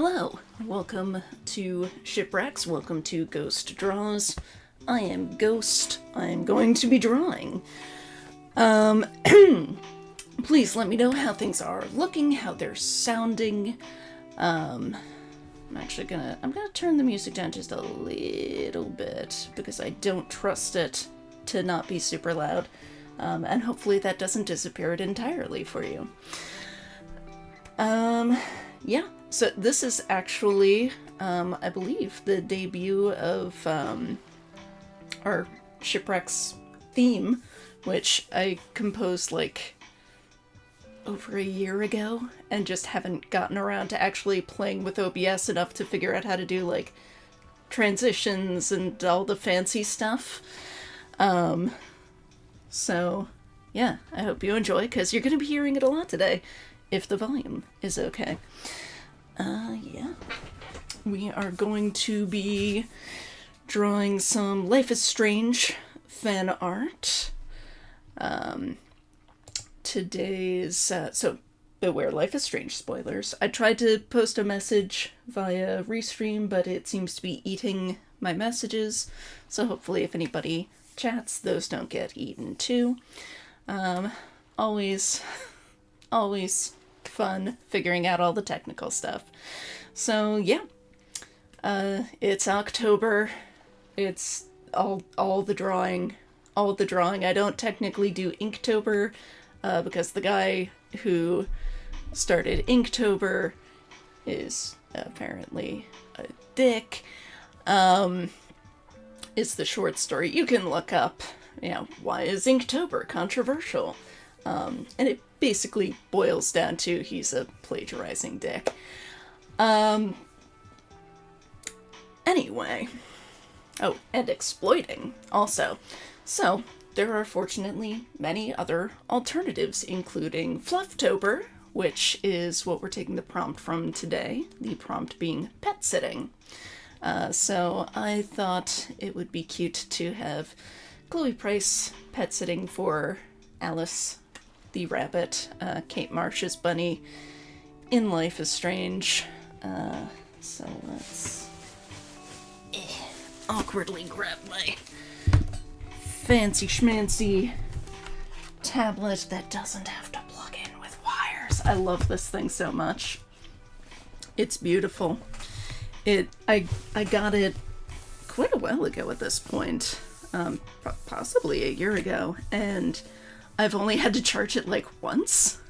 Hello, welcome to Shipwrecks, welcome to Ghost Draws. I am Ghost, I'm going to be drawing. Please let me know how things are looking, how they're sounding. I'm gonna turn the music down just a little bit, because I don't trust it to not be super loud. And hopefully that doesn't disappear it entirely for you. Yeah, so this is actually, I believe, the debut of our Shipwrecks theme, which I composed like over a year ago and just haven't gotten around to actually playing with OBS enough to figure out how to do like transitions and all the fancy stuff. So yeah, I hope you enjoy, because you're going to be hearing it a lot today, if the volume is okay. Yeah. We are going to be drawing some Life is Strange fan art. Today's, so beware Life is Strange spoilers. I tried to post a message via Restream, but it seems to be eating my messages, so hopefully if anybody chats, those don't get eaten too. Always fun figuring out all the technical stuff. So yeah, it's October. It's all the drawing. I don't technically do Inktober, because the guy who started Inktober is apparently a dick. It's the short story. You can look up, why is Inktober controversial? And it basically boils down to he's a plagiarizing dick. Anyway. Oh, and exploiting, also. So, there are fortunately many other alternatives, including Flufftober, which is what we're taking the prompt from today, the prompt being pet sitting. So I thought it would be cute to have Chloe Price pet sitting for Alice the rabbit, Kate Marsh's bunny, in Life is Strange. So let's awkwardly grab my fancy schmancy tablet that doesn't have to plug in with wires. I love this thing so much. It's beautiful. I got it quite a while ago at this point, possibly a year ago, and I've only had to charge it like once,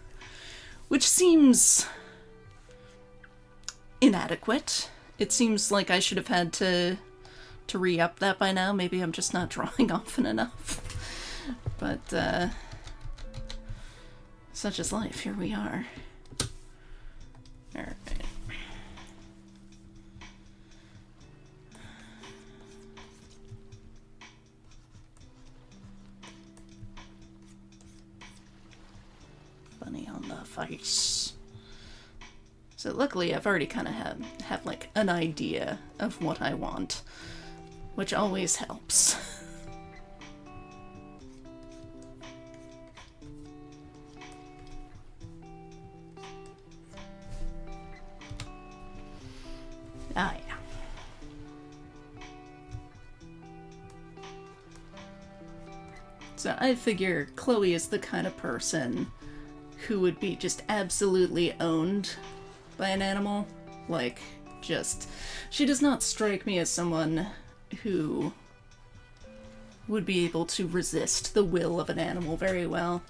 which seems inadequate. It seems like I should have had to re-up that by now. Maybe I'm just not drawing often enough. But, such is life. Here we are. Alright. Bunny on the face. So luckily I've already kind of have like an idea of what I want, which always helps. Ah, yeah. So I figure Chloe is the kind of person who would be just absolutely owned by an animal. Like, she does not strike me as someone who would be able to resist the will of an animal very well.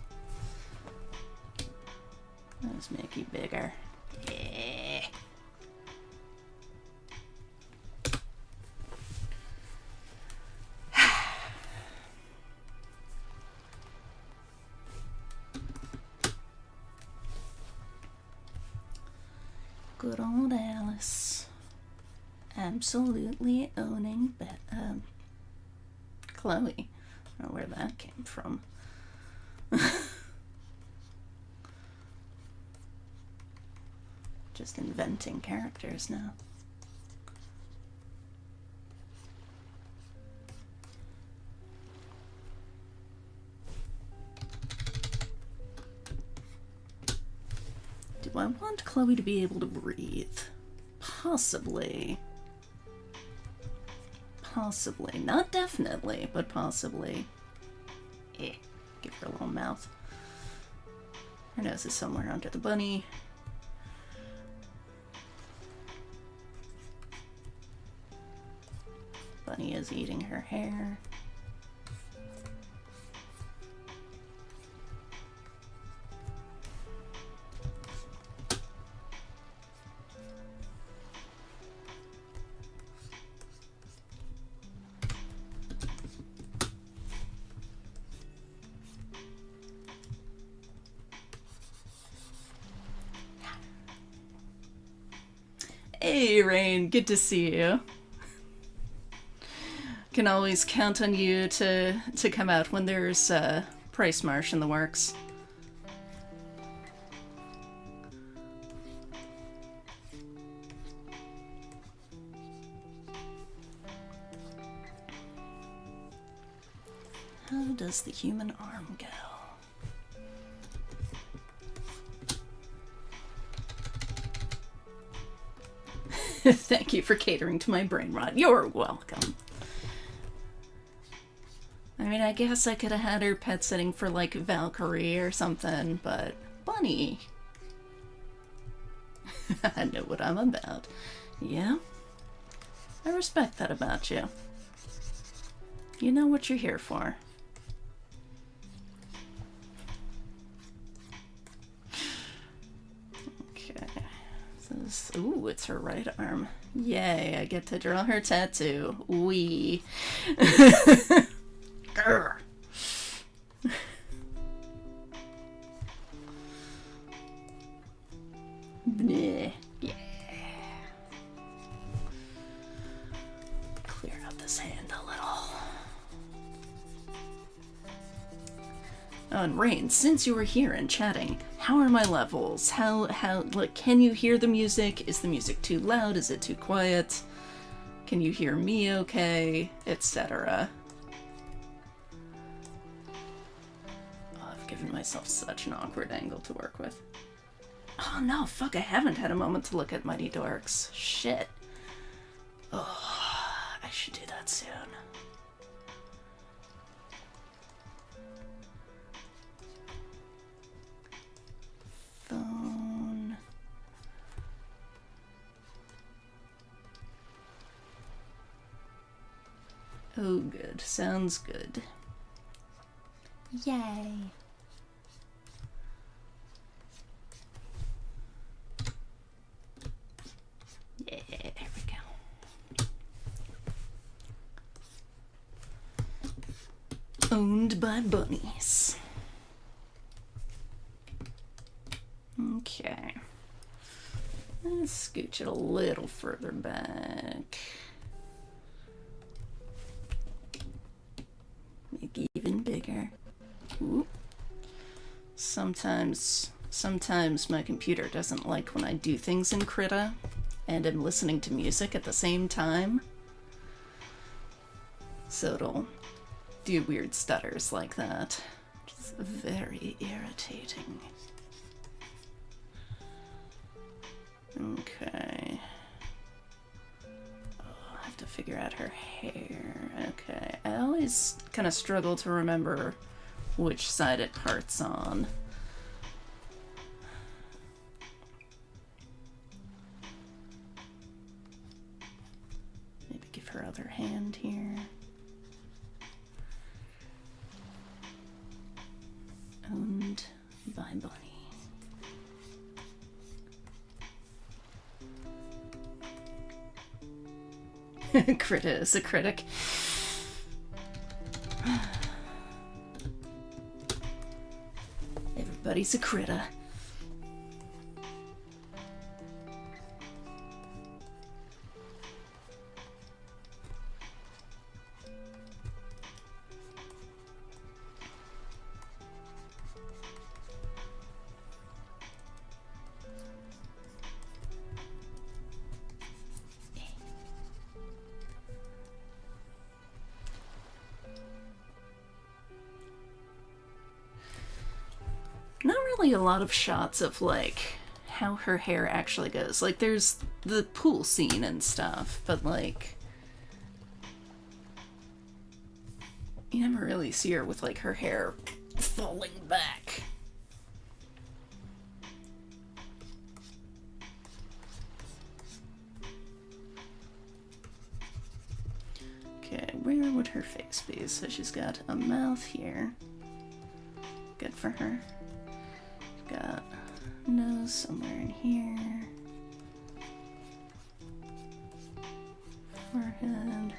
Let's make you bigger. Yeah. Good old Alice. Absolutely owning Chloe. I don't know where that came from. Just inventing characters now. Do I want Chloe to be able to breathe? Possibly. Possibly. Not definitely, but possibly. Give her a little mouth. Her nose is somewhere under the bunny. Bunny is eating her hair. Hey, Rain, good to see you. Can always count on you to come out when there's Price Marsh in the works. How does the human arm go? Thank you for catering to my brain rot. You're welcome. I mean, I guess I could have had her pet sitting for, like, Valkyrie or something, but Bunny. I know what I'm about. Yeah? I respect that about you. You know what you're here for. Okay. Ooh, it's her right arm. Yay, I get to draw her tattoo. Wee. Grr. Bleh. Yeah. Clear out this hand a little. Oh, and Rain, since you were here and chatting, how are my levels? How, like, can you hear the music? Is the music too loud? Is it too quiet? Can you hear me okay? Etc. Oh, I've given myself such an awkward angle to work with. Oh no, fuck, I haven't had a moment to look at Mighty Dorks. Shit. Oh, I should do that soon. Phone. Oh, good. Sounds good. Yay. Yeah, there we go. Owned by bunnies. Okay. Let's scooch it a little further back. Make it even bigger. Ooh. Sometimes my computer doesn't like when I do things in Krita and I'm listening to music at the same time. So it'll do weird stutters like that. It's very irritating. Okay. Oh, I have to figure out her hair. Okay. I always kind of struggle to remember which side it parts on. Maybe give her other hand here. Owned by Bunny. Krita is a critic. Everybody's a Krita. Not really a lot of shots of, like, how her hair actually goes. Like, there's the pool scene and stuff, but, like, you never really see her with, like, her hair falling back. Okay, where would her face be? So she's got a mouth here. Good for her. She's got a nose somewhere in here. Forehead.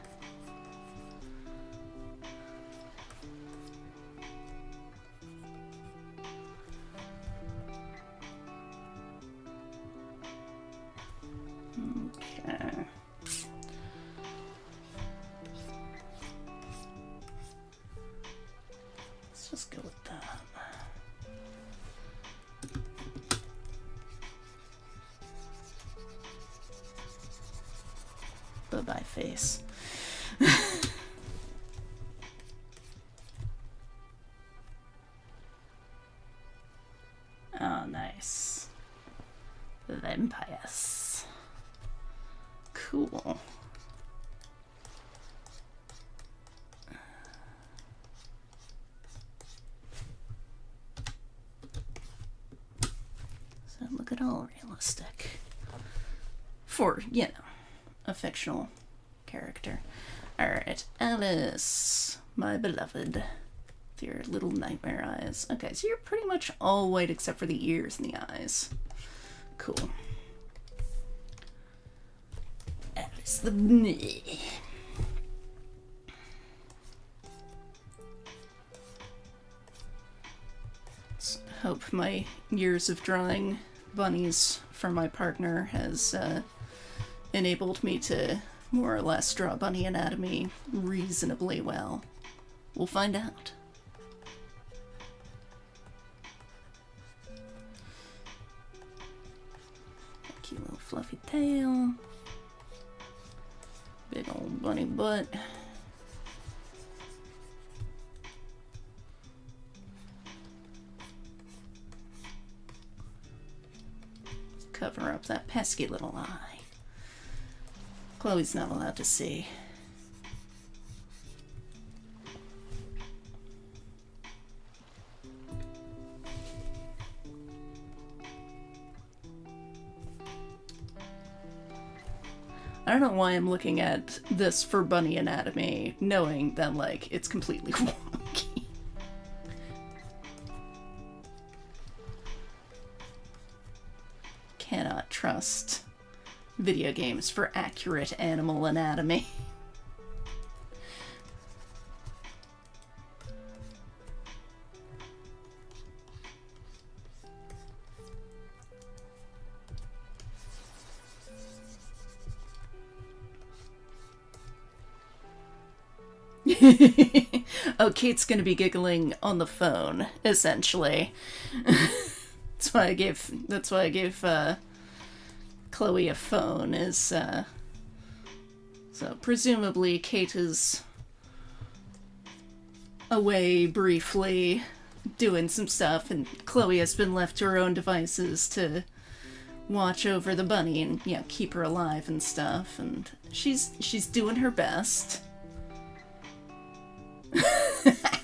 Okay. Let's just go with that. Bye-bye face. Oh, nice. Vampires. Cool. So look at all realistic. For, you know, a fictional character. Alright, Alice, my beloved. With your little nightmare eyes. Okay, so you're pretty much all white except for the ears and the eyes. Cool. Alice the me. Let's hope my years of drawing bunnies for my partner has enabled me to more or less draw bunny anatomy reasonably well. We'll find out. Cute little fluffy tail. Big old bunny butt. Cover up that pesky little eye. Chloe's not allowed to see. I don't know why I'm looking at this for bunny anatomy, knowing that, like, it's completely wonky. Cannot trust video games for accurate animal anatomy. Oh, Kate's gonna be giggling on the phone, essentially. That's why I gave Chloe a phone, is so presumably Kate is away briefly doing some stuff, and Chloe has been left to her own devices to watch over the bunny and, you know, keep her alive and stuff, and she's doing her best.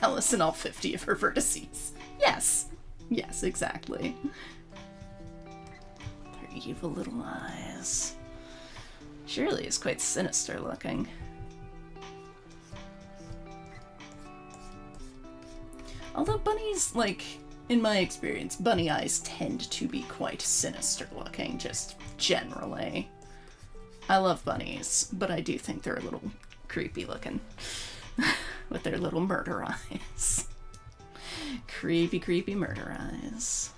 Alice in all 50 of her vertices. Yes. Yes, exactly. Her evil little eyes. She really is quite sinister looking. Although bunnies, like, in my experience, bunny eyes tend to be quite sinister looking, just generally. I love bunnies, but I do think they're a little creepy looking. With their little murder eyes. Creepy, creepy murder eyes.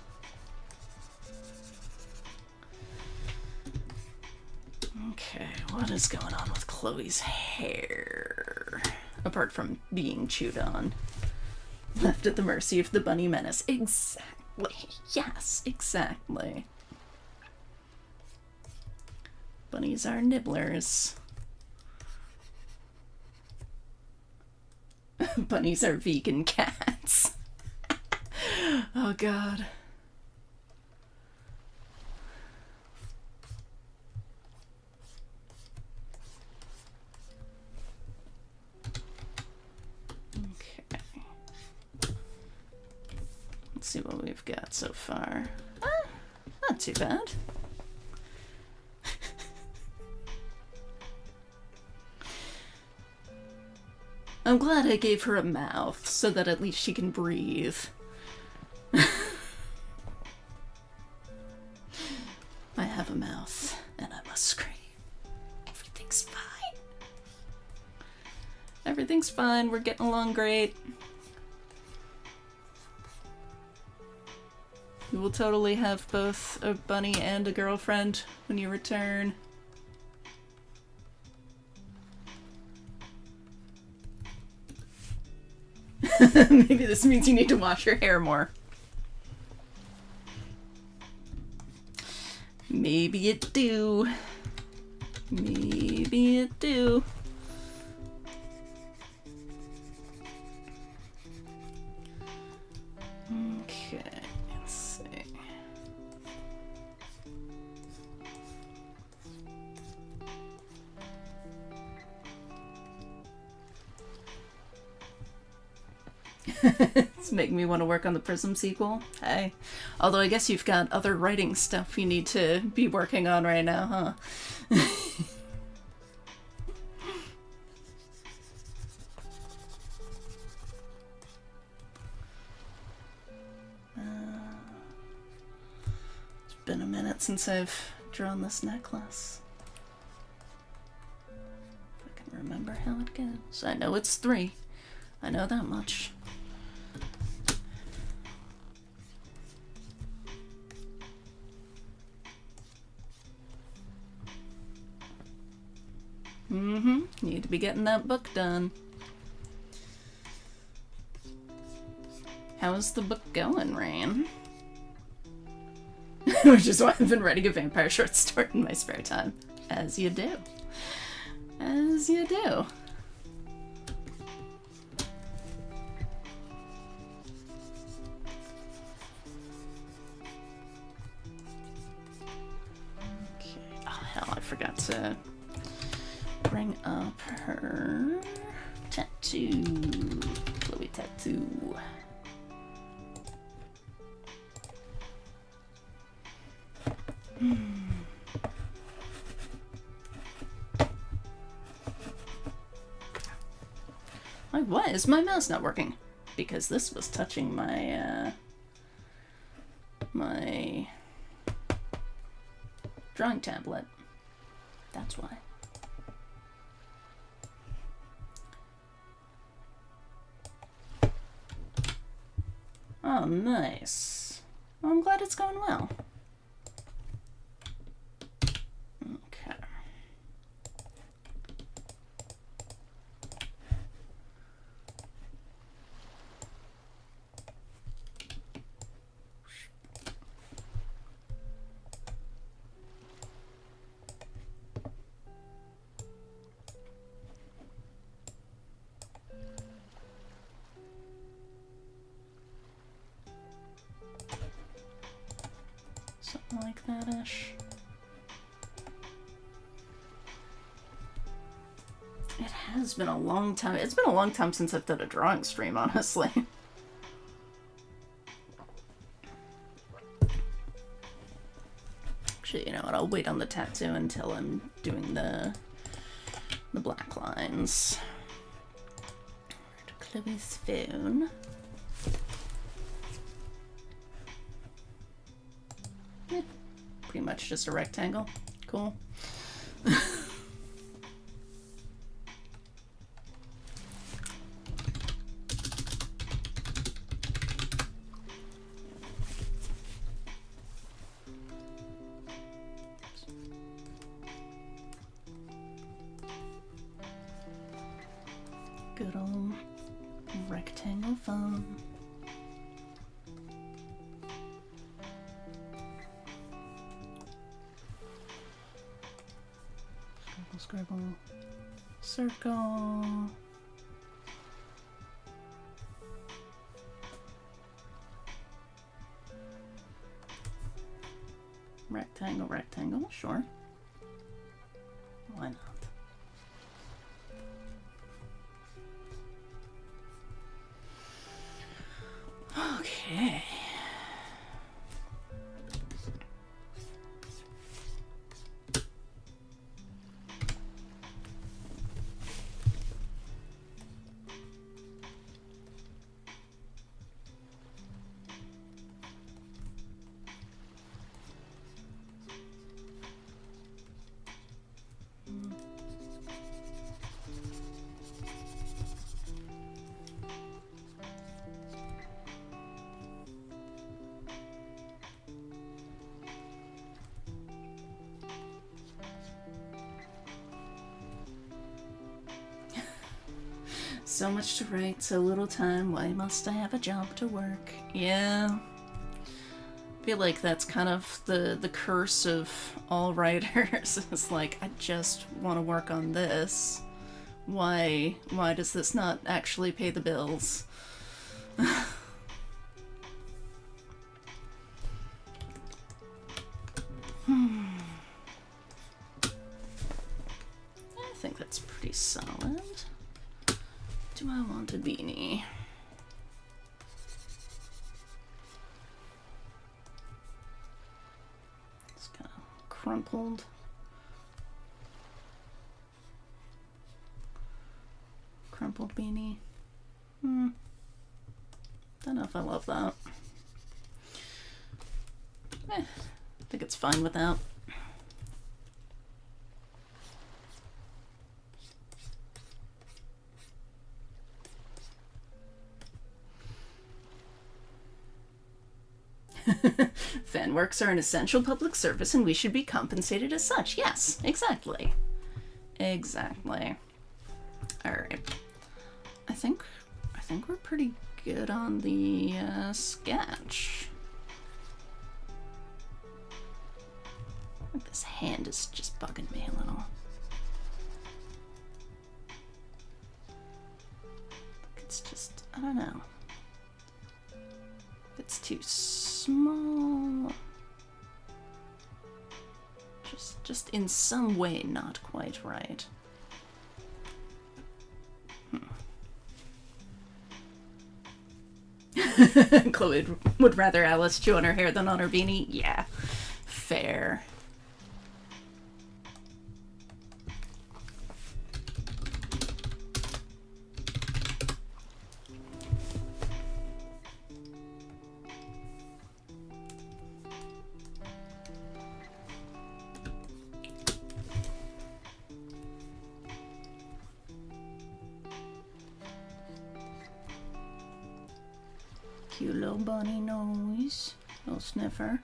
Okay, what is going on with Chloe's hair? Apart from being chewed on. Left at the mercy of the bunny menace. Exactly. Yes, exactly. Bunnies are nibblers. Bunnies are vegan cats. Oh god. Let's see what we've got so far. Not too bad. I'm glad I gave her a mouth so that at least she can breathe. I have a mouth and I must scream. Everything's fine. Everything's fine. We're getting along great. You will totally have both a bunny and a girlfriend when you return. Maybe this means you need to wash your hair more. Maybe it do. Maybe it do. Okay, let's see. It's making me want to work on the Prism sequel. Hey. Although I guess you've got other writing stuff you need to be working on right now, huh? It's been a minute since I've drawn this necklace. I can remember how it goes. I know it's 3. I know that much. Need to be getting that book done. How's the book going, Rain? Which is why I've been writing a vampire short story in my spare time. As you do. As you do. Okay. Oh, hell, I forgot to bring up her tattoo. Chloe tattoo. Like, what? Is my mouse not working? Because this was touching my, my drawing tablet. That's why. Oh, nice. Well, I'm glad it's going well. Okay. Something like that-ish. It has been a long time. It's been a long time since I've done a drawing stream, honestly. Actually, you know what? I'll wait on the tattoo until I'm doing the black lines. Chloe's phone. Pretty much just a rectangle. Cool. Good old rectangle phone. Scribble, circle. Rectangle, rectangle, sure. Why not? Okay. So much to write, so little time. Why must I have a job to work? Yeah. I feel like that's kind of the curse of all writers. It's like, I just want to work on this. Why does this not actually pay the bills? I think that's pretty solid. Do I want a beanie? It's kind of crumpled. Crumpled beanie. Don't know if I love that. I think it's fine without. Fan works are an essential public service and we should be compensated as such. Yes, exactly. Exactly. Alright. I think we're pretty good on the sketch. I think this hand is just bugging me a little. It's just, I don't know. It's too small. Just in some way not quite right. Chloe would rather Alice chew on her hair than on her beanie. Yeah, fair. Cute little bunny nose, little sniffer.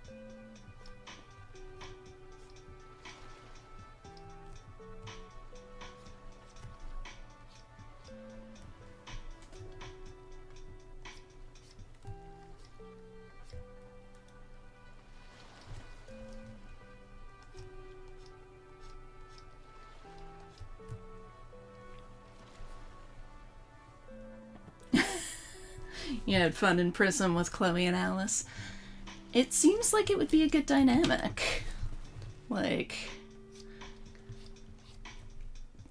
You had fun in Prism with Chloe and Alice. It seems like it would be a good dynamic. Like,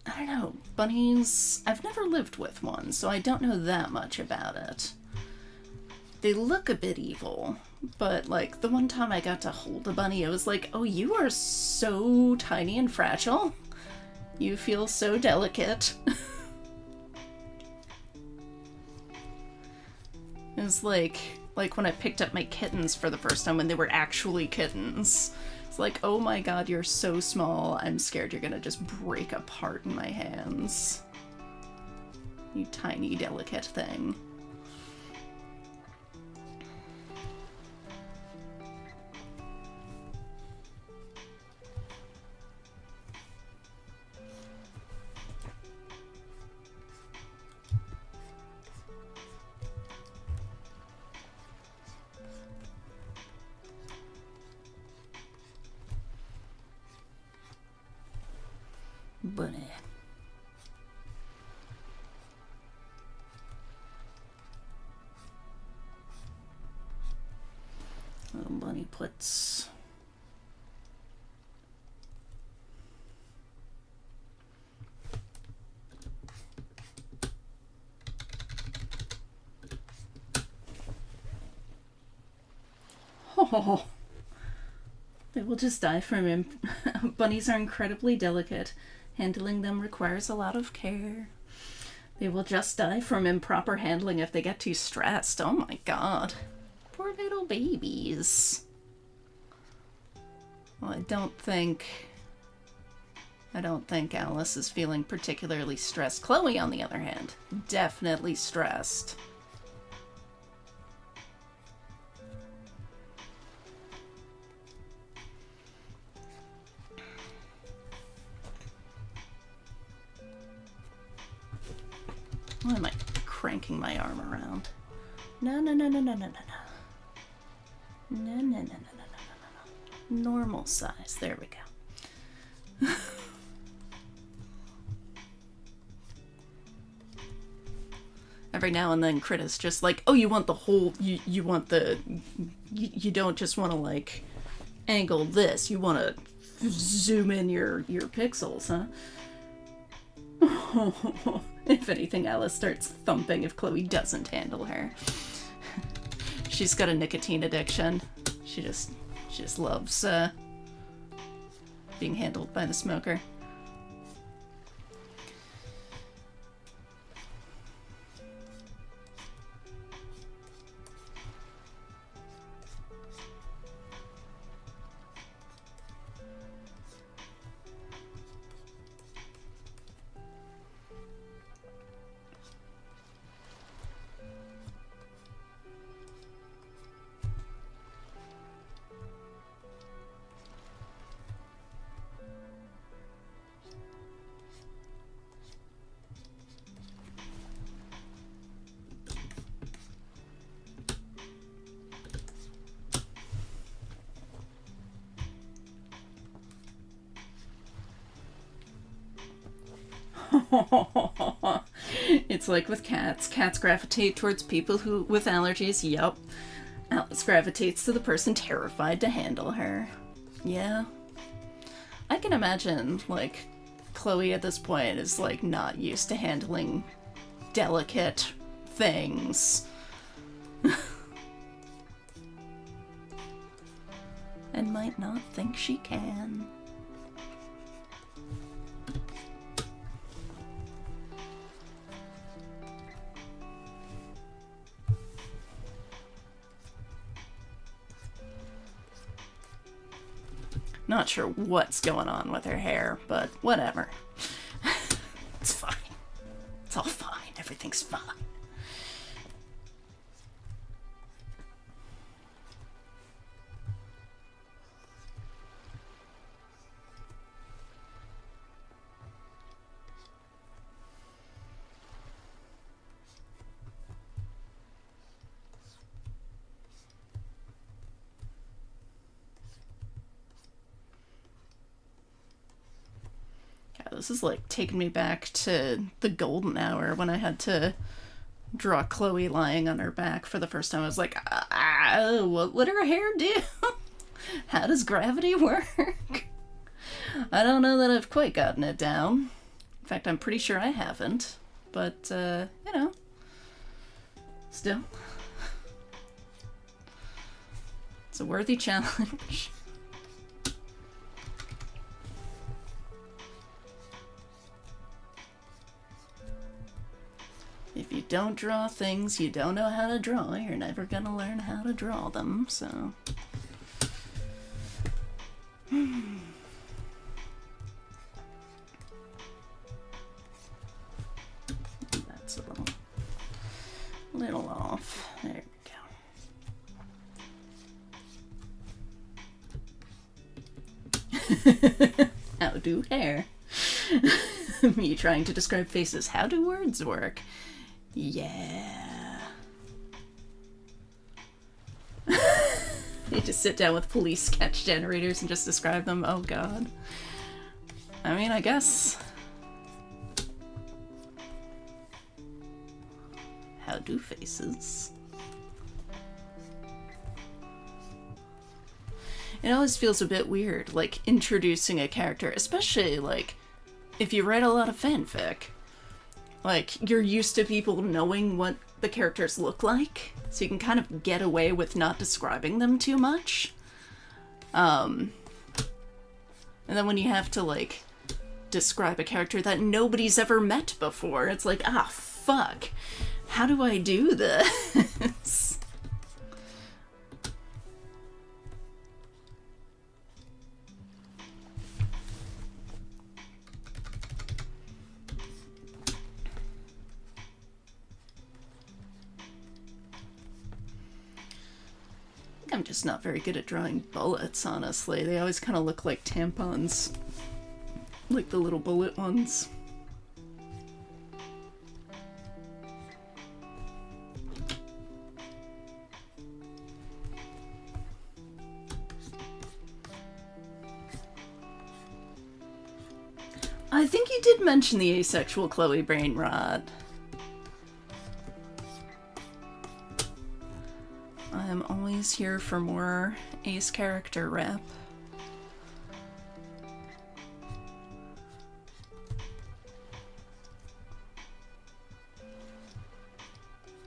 I don't know, bunnies, I've never lived with one, so I don't know that much about it. They look a bit evil, but like the one time I got to hold a bunny, I was like, oh, you are so tiny and fragile. You feel so delicate. It was like when I picked up my kittens for the first time when they were actually kittens. It's like, oh my god, you're so small. I'm scared you're gonna just break apart in my hands. You tiny, delicate thing. Bunny. Little bunny puts. Oh, they will just die from him. Bunnies are incredibly delicate. Handling them requires a lot of care. They will just die from improper handling if they get too stressed. Oh my god. Poor little babies. Well, I don't think Alice is feeling particularly stressed. Chloe, on the other hand, definitely stressed. Why am I cranking my arm around? No, no, no, no, no, no, no, no. No, no, no, no, no, no, no, no. Normal size. There we go. Every now and then Crit is just like, oh, you want the whole, you want the, you don't just want to like angle this, you want to zoom in your pixels, huh? If anything, Alice starts thumping if Chloe doesn't handle her. She's got a nicotine addiction. She just loves being handled by the smoker. It's like with cats. Cats gravitate towards people who with allergies. Yup. Alice gravitates to the person terrified to handle her. Yeah. I can imagine, like, Chloe at this point is, like, not used to handling delicate things. And might not think she can. Not sure what's going on with her hair, but whatever. It's fine. It's all fine. Everything's fine. This is like taking me back to the golden hour when I had to draw Chloe lying on her back for the first time. I was like, what would her hair do? How does gravity work? I don't know that I've quite gotten it down. In fact, I'm pretty sure I haven't. But, you know, still. It's a worthy challenge. If you don't draw things you don't know how to draw, you're never gonna learn how to draw them, so... That's a little off. There we go. How do hair? Me trying to describe faces. How do words work? Yeah. You just sit down with police sketch generators and just describe them. Oh god. I mean, I guess. How do faces? It always feels a bit weird, like, introducing a character, especially, like, if you write a lot of fanfic. Like, you're used to people knowing what the characters look like, so you can kind of get away with not describing them too much. And then when you have to, like, describe a character that nobody's ever met before, it's like, ah, fuck. How do I do this? I'm just not very good at drawing bullets, honestly. They always kind of look like tampons. Like the little bullet ones. I think you did mention the asexual Chloe brain rot. I'm always here for more ace character rep.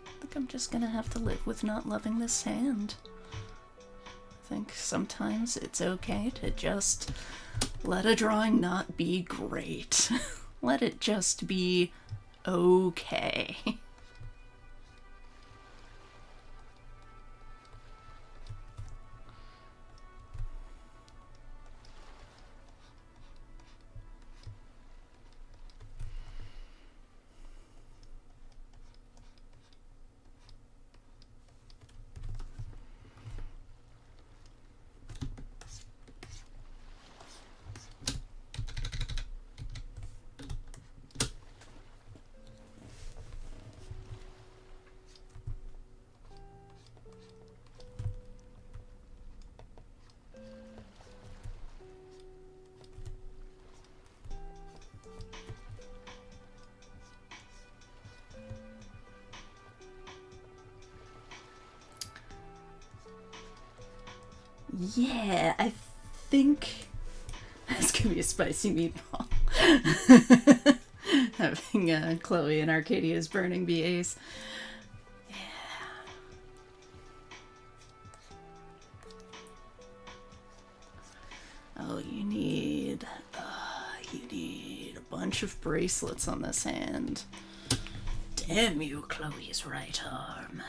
I think I'm just gonna have to live with not loving this hand. I think sometimes it's okay to just let a drawing not be great. Let it just be okay. Yeah, I think that's gonna be a spicy meatball. Having Chloe and Arcadia's burning be ace. Yeah. Oh, you need a bunch of bracelets on this hand. Damn you, Chloe's right arm.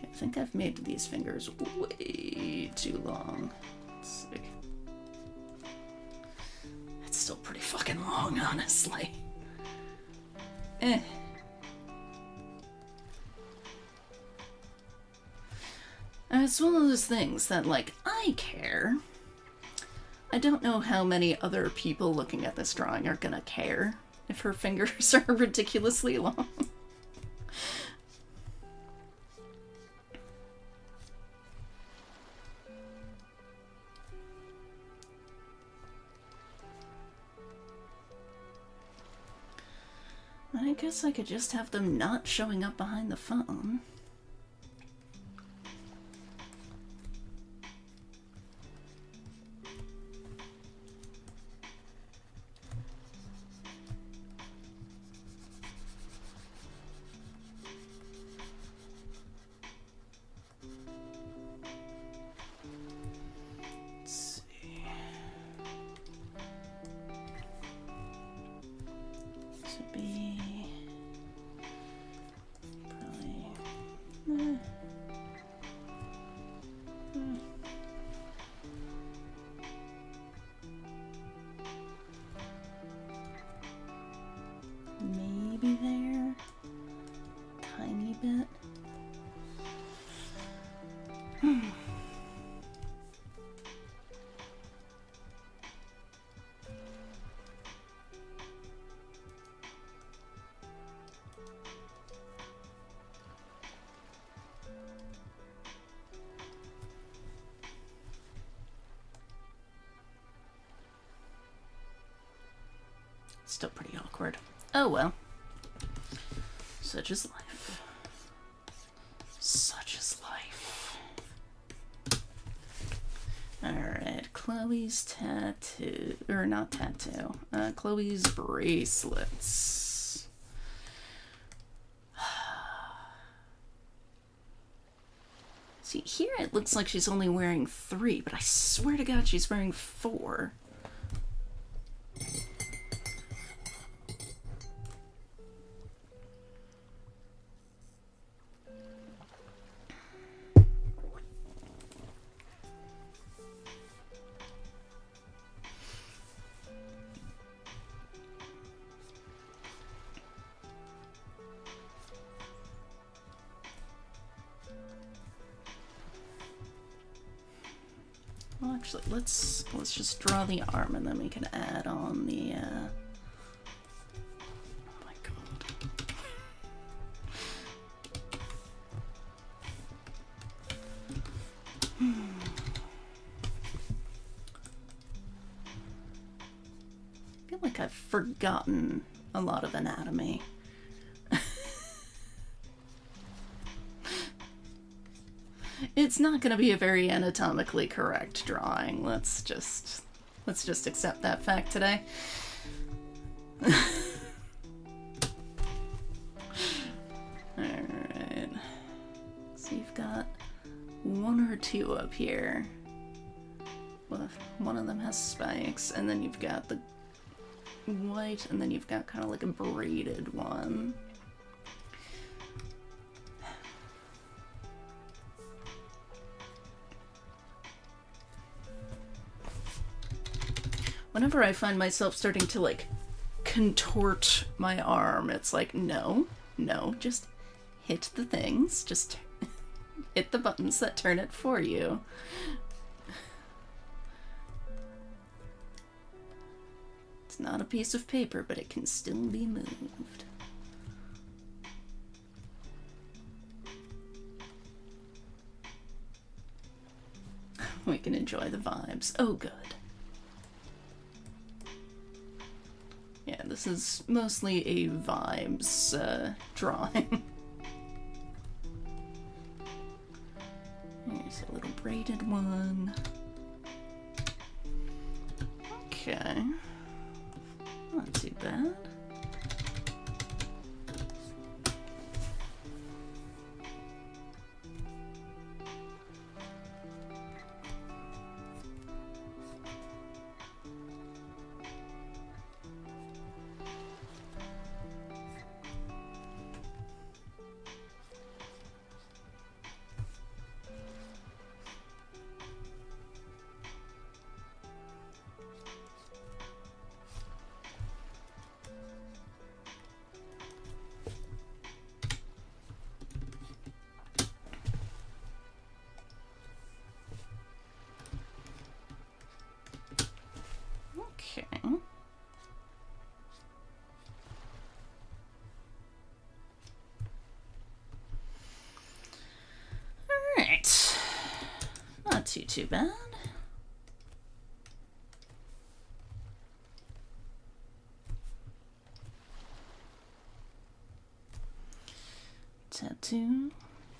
I think I've made these fingers way too long. Let's see. It's still pretty fucking long, honestly. Eh. It's one of those things that, like, I care. I don't know how many other people looking at this drawing are gonna care if her fingers are ridiculously long. I guess I could just have them not showing up behind the phone. Let's see. This would be maybe there, tiny bit. Still pretty awkward. Oh well. Such is life. Such is life. Alright, Chloe's tattoo, or not tattoo, Chloe's bracelets. See, here it looks like she's only wearing 3, but I swear to God she's wearing 4. Well, actually, let's just draw the arm and then we can add on the I feel like I've forgotten a lot of anatomy. It's not going to be a very anatomically correct drawing. Let's just accept that fact today. Alright. So you've got one or two up here. Well, one of them has spikes, and then you've got the white, and then you've got kind of like a braided one. Whenever I find myself starting to, like, contort my arm, it's like, no, just hit the things. Just hit the buttons that turn it for you. It's not a piece of paper, but it can still be moved. We can enjoy the vibes. Oh, good. Yeah, this is mostly a vibes drawing. Here's a little braided one. Okay. Not too bad. Okay. Alright. Not too bad.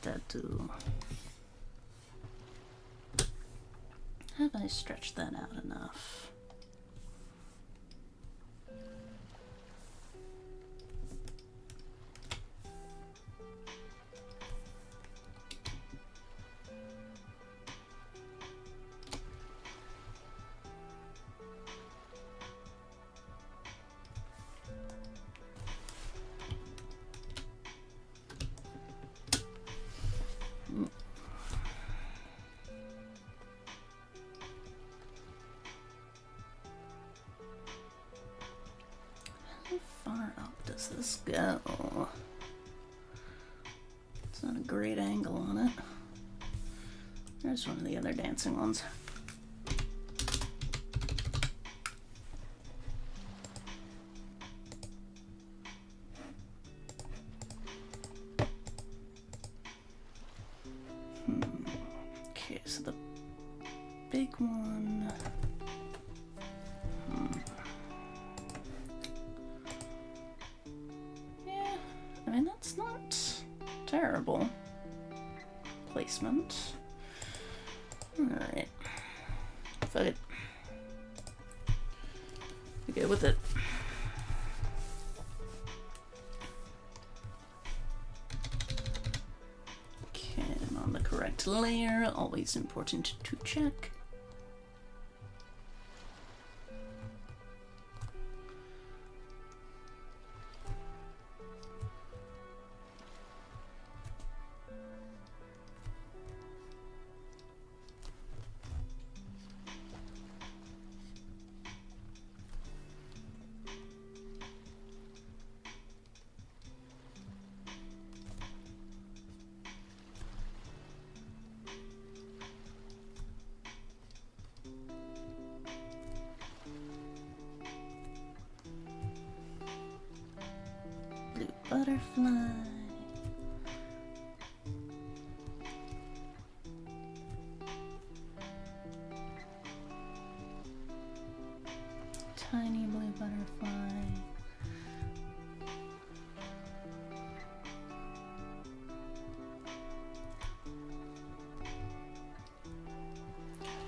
Tattoo. Have I stretched that out enough? Does this go? It's not a great angle on it. There's one of the other dancing ones. Okay, so the big one. I mean, that's not terrible placement. Alright. Fuck it. Be good with it. Okay, I'm on the correct layer. Always important to check. Butterfly. tiny blue butterfly.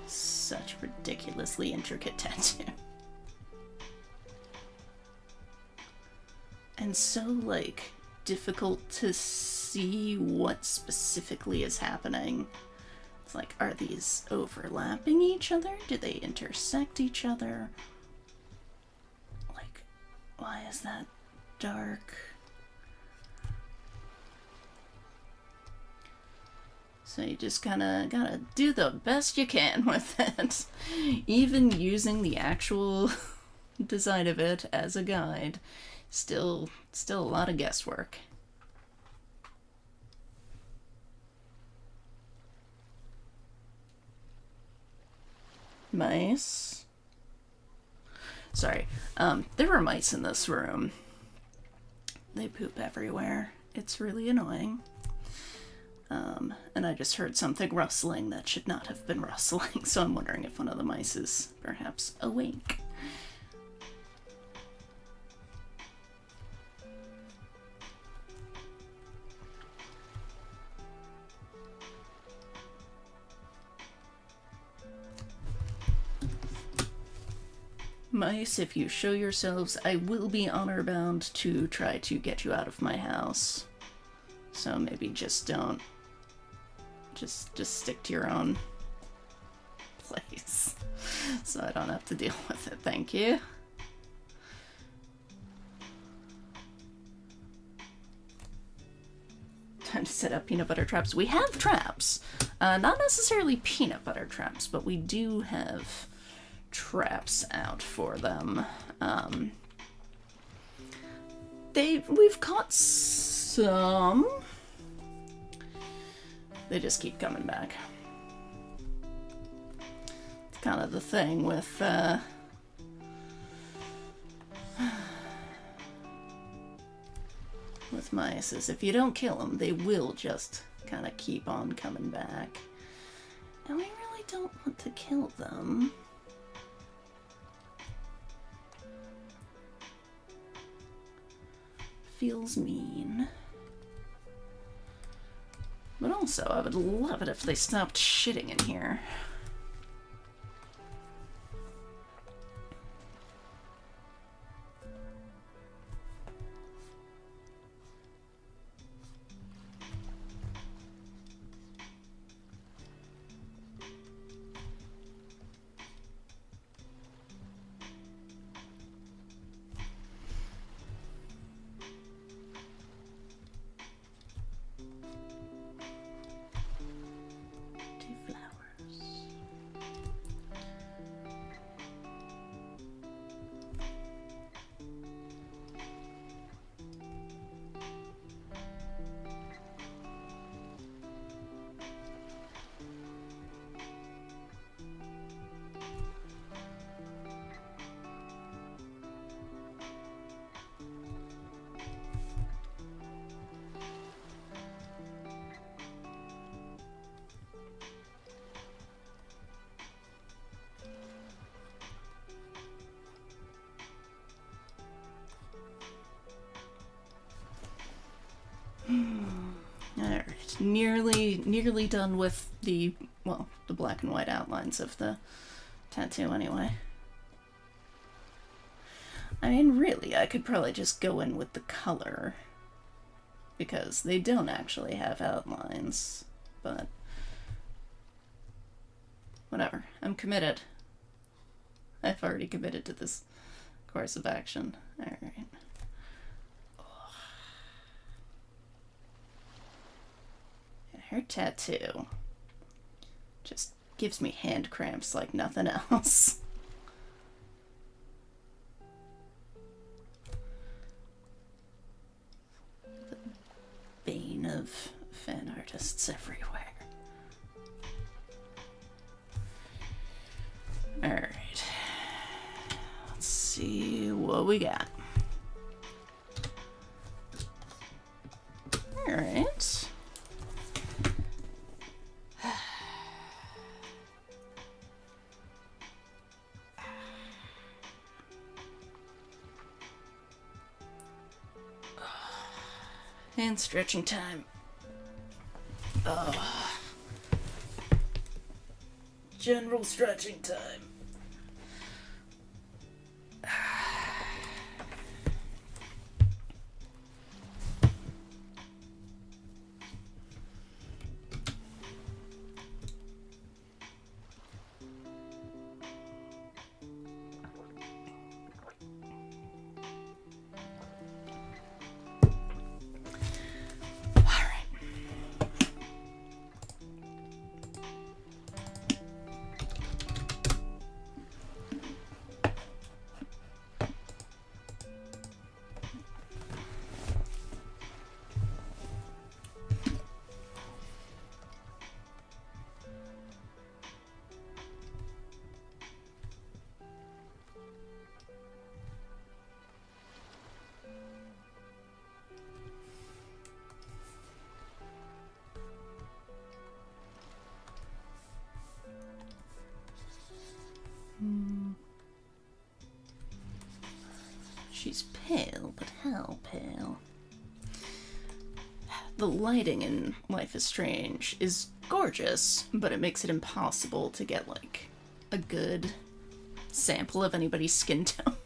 Such a ridiculously intricate tattoo. And so, like, difficult to see what specifically is happening. It's like, are these overlapping each other? Do they intersect each other? Like, why is that dark? So you just gotta do the best you can with it. Even using the actual design of it as a guide, still a lot of guesswork. Mice. Sorry, there are mice in this room. They poop everywhere. It's really annoying. And I just heard something rustling that should not have been rustling, so I'm wondering if one of the mice is perhaps awake. Mice, if you show yourselves, I will be honor-bound to try to get you out of my house. So maybe just don't. Just stick to your own place. So I don't have to deal with it, thank you. Time to set up peanut butter traps. We have traps. Not necessarily peanut butter traps, but we do have traps out for them. We've caught some. They just keep coming back. It's kind of the thing with mice, is if you don't kill them, they will just kind of keep on coming back. And we really don't want to kill them. Feels mean. But also, I would love it if they stopped shitting in here. Alright, nearly done with the black and white outlines of the tattoo anyway. I mean, really, I could probably just go in with the color, because they don't actually have outlines, but whatever, I'm committed. I've already committed to this course of action. Alright. Her tattoo just gives me hand cramps like nothing else. The bane of fan artists everywhere. Alright. Let's see what we got. Alright. And stretching time. General stretching time. She's pale, but how pale? The lighting in Life is Strange is gorgeous, but it makes it impossible to get, like, a good sample of anybody's skin tone.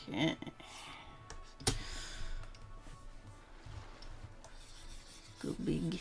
Okay. Go big.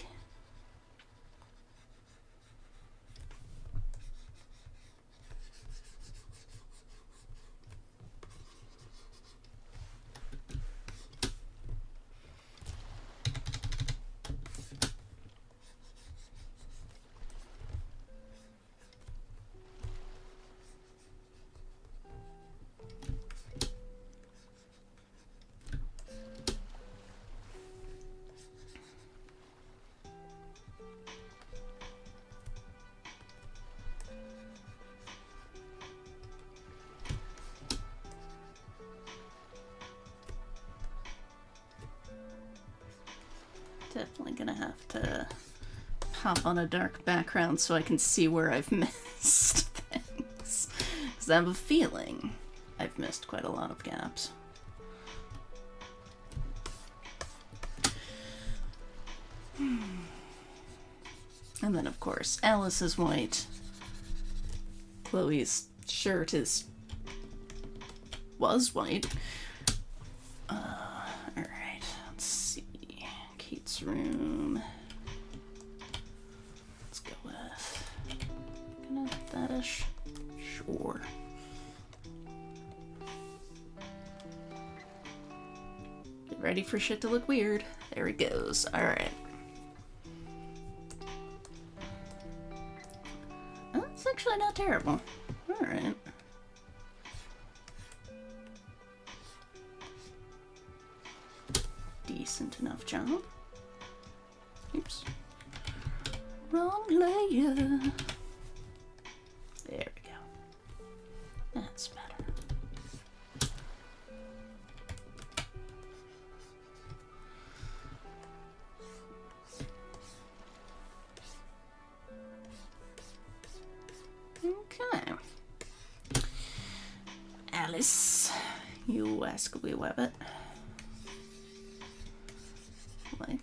Definitely gonna have to pop on a dark background so I can see where I've missed things. Because I have a feeling I've missed quite a lot of gaps. And then, of course, Alice is white. Chloe's shirt was white. Alright, let's see. Kate's room. Let's go with kind of that-ish. Sure. Get ready for shit to look weird. There it goes. Alright. Oh, that's actually not terrible. Alright. Decent enough job. Oops. Wrong layer. There we go. That's better. Okay. Alice, you ask we wabbit. Light.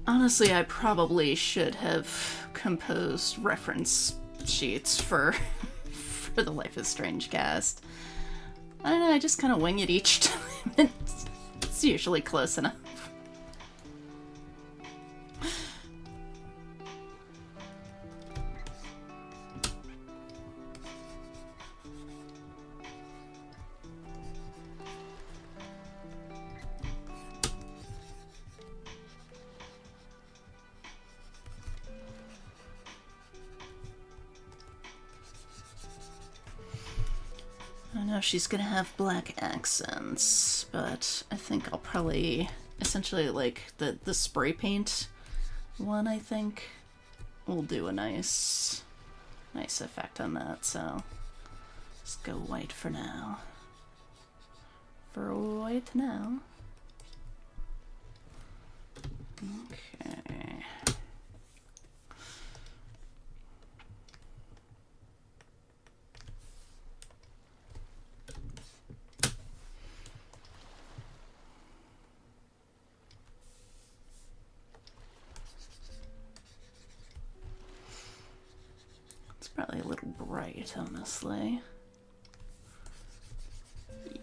Honestly, I probably should have composed reference sheets for for the Life is Strange cast. I don't know, I just kind of wing it each time. It's usually close enough. I know she's gonna have black accents, but I think I'll probably essentially like the spray paint one. I think will do a nice effect on that. So let's go white for now. For white now. Okay. Probably a little bright, honestly.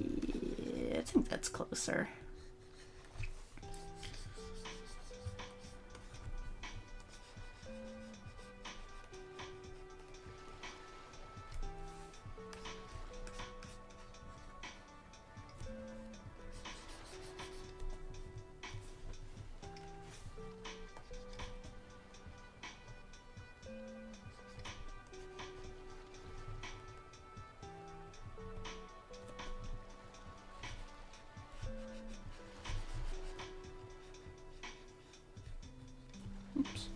Yeah, I think that's closer. Oops.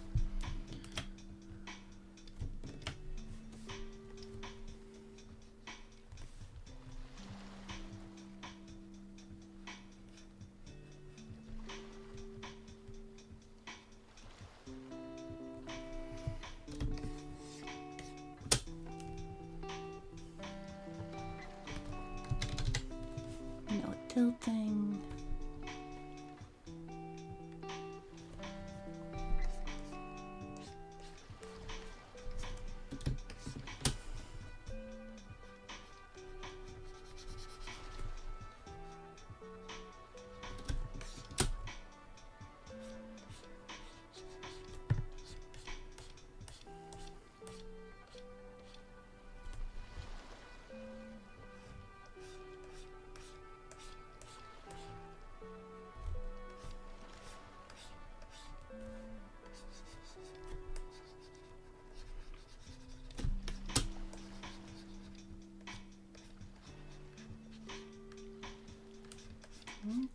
No tilting.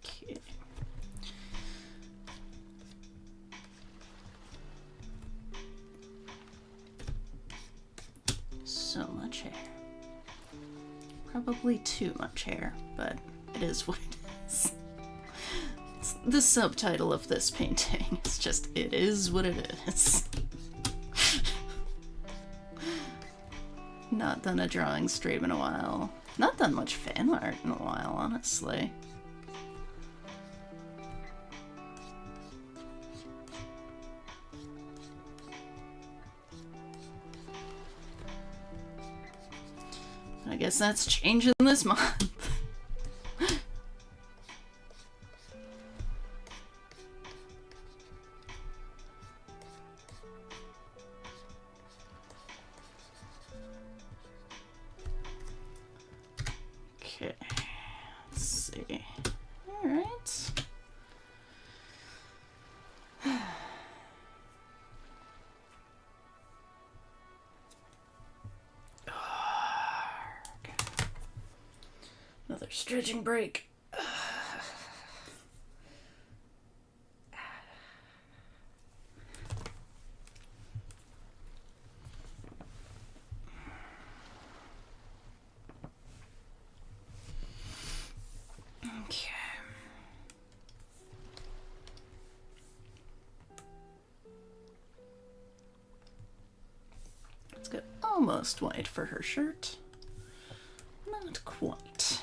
Okay. So much hair. Probably too much hair, but it is what it is. It's the subtitle of this painting. It's just, it is what it is. Not done a drawing stream in a while. Not done much fan art in a while, honestly. I guess that's changing this month. Okay, let's see. All right. Another stretching break. Okay. Let's go almost white for her shirt. Not quite.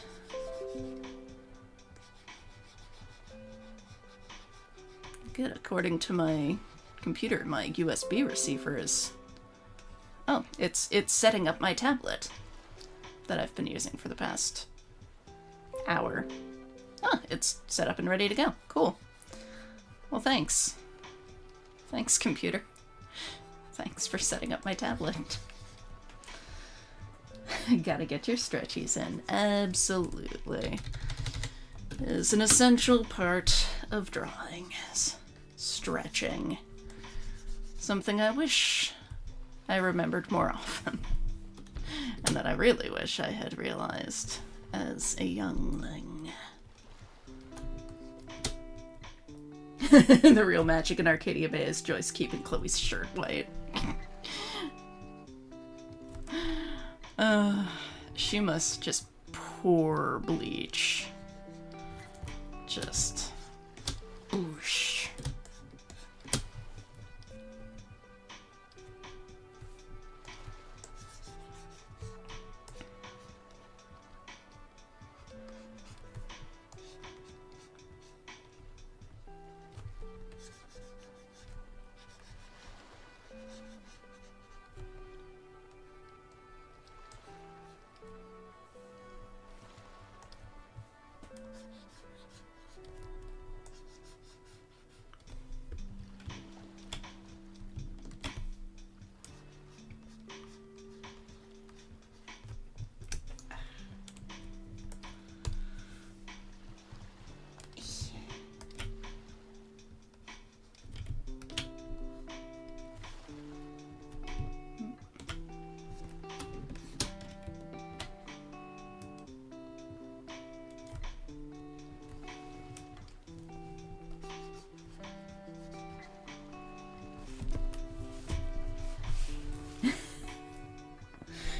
Good, according to my computer, my USB receiver is... Oh, it's setting up my tablet. that I've been using for the past hour. Oh, it's set up and ready to go. Cool. Well, thanks. Thanks, computer. Thanks for setting up my tablet. Gotta get your stretchies in. Absolutely. It is an essential part of drawing, is stretching. Something I wish I remembered more often. And that I really wish I had realized as a youngling. The real magic in Arcadia Bay is Joyce keeping Chloe's shirt white. She must just pour bleach. Just boosh.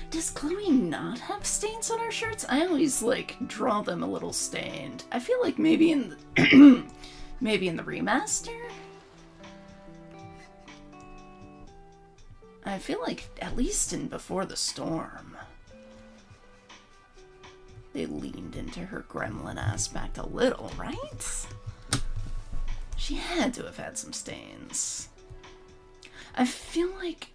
Does Chloe not have stains on her shirts? I always, like, draw them a little stained. I feel like maybe in the maybe in the remaster? I feel like, at least in Before the Storm, they leaned into her gremlin aspect a little, right? She had to have had some stains. I feel like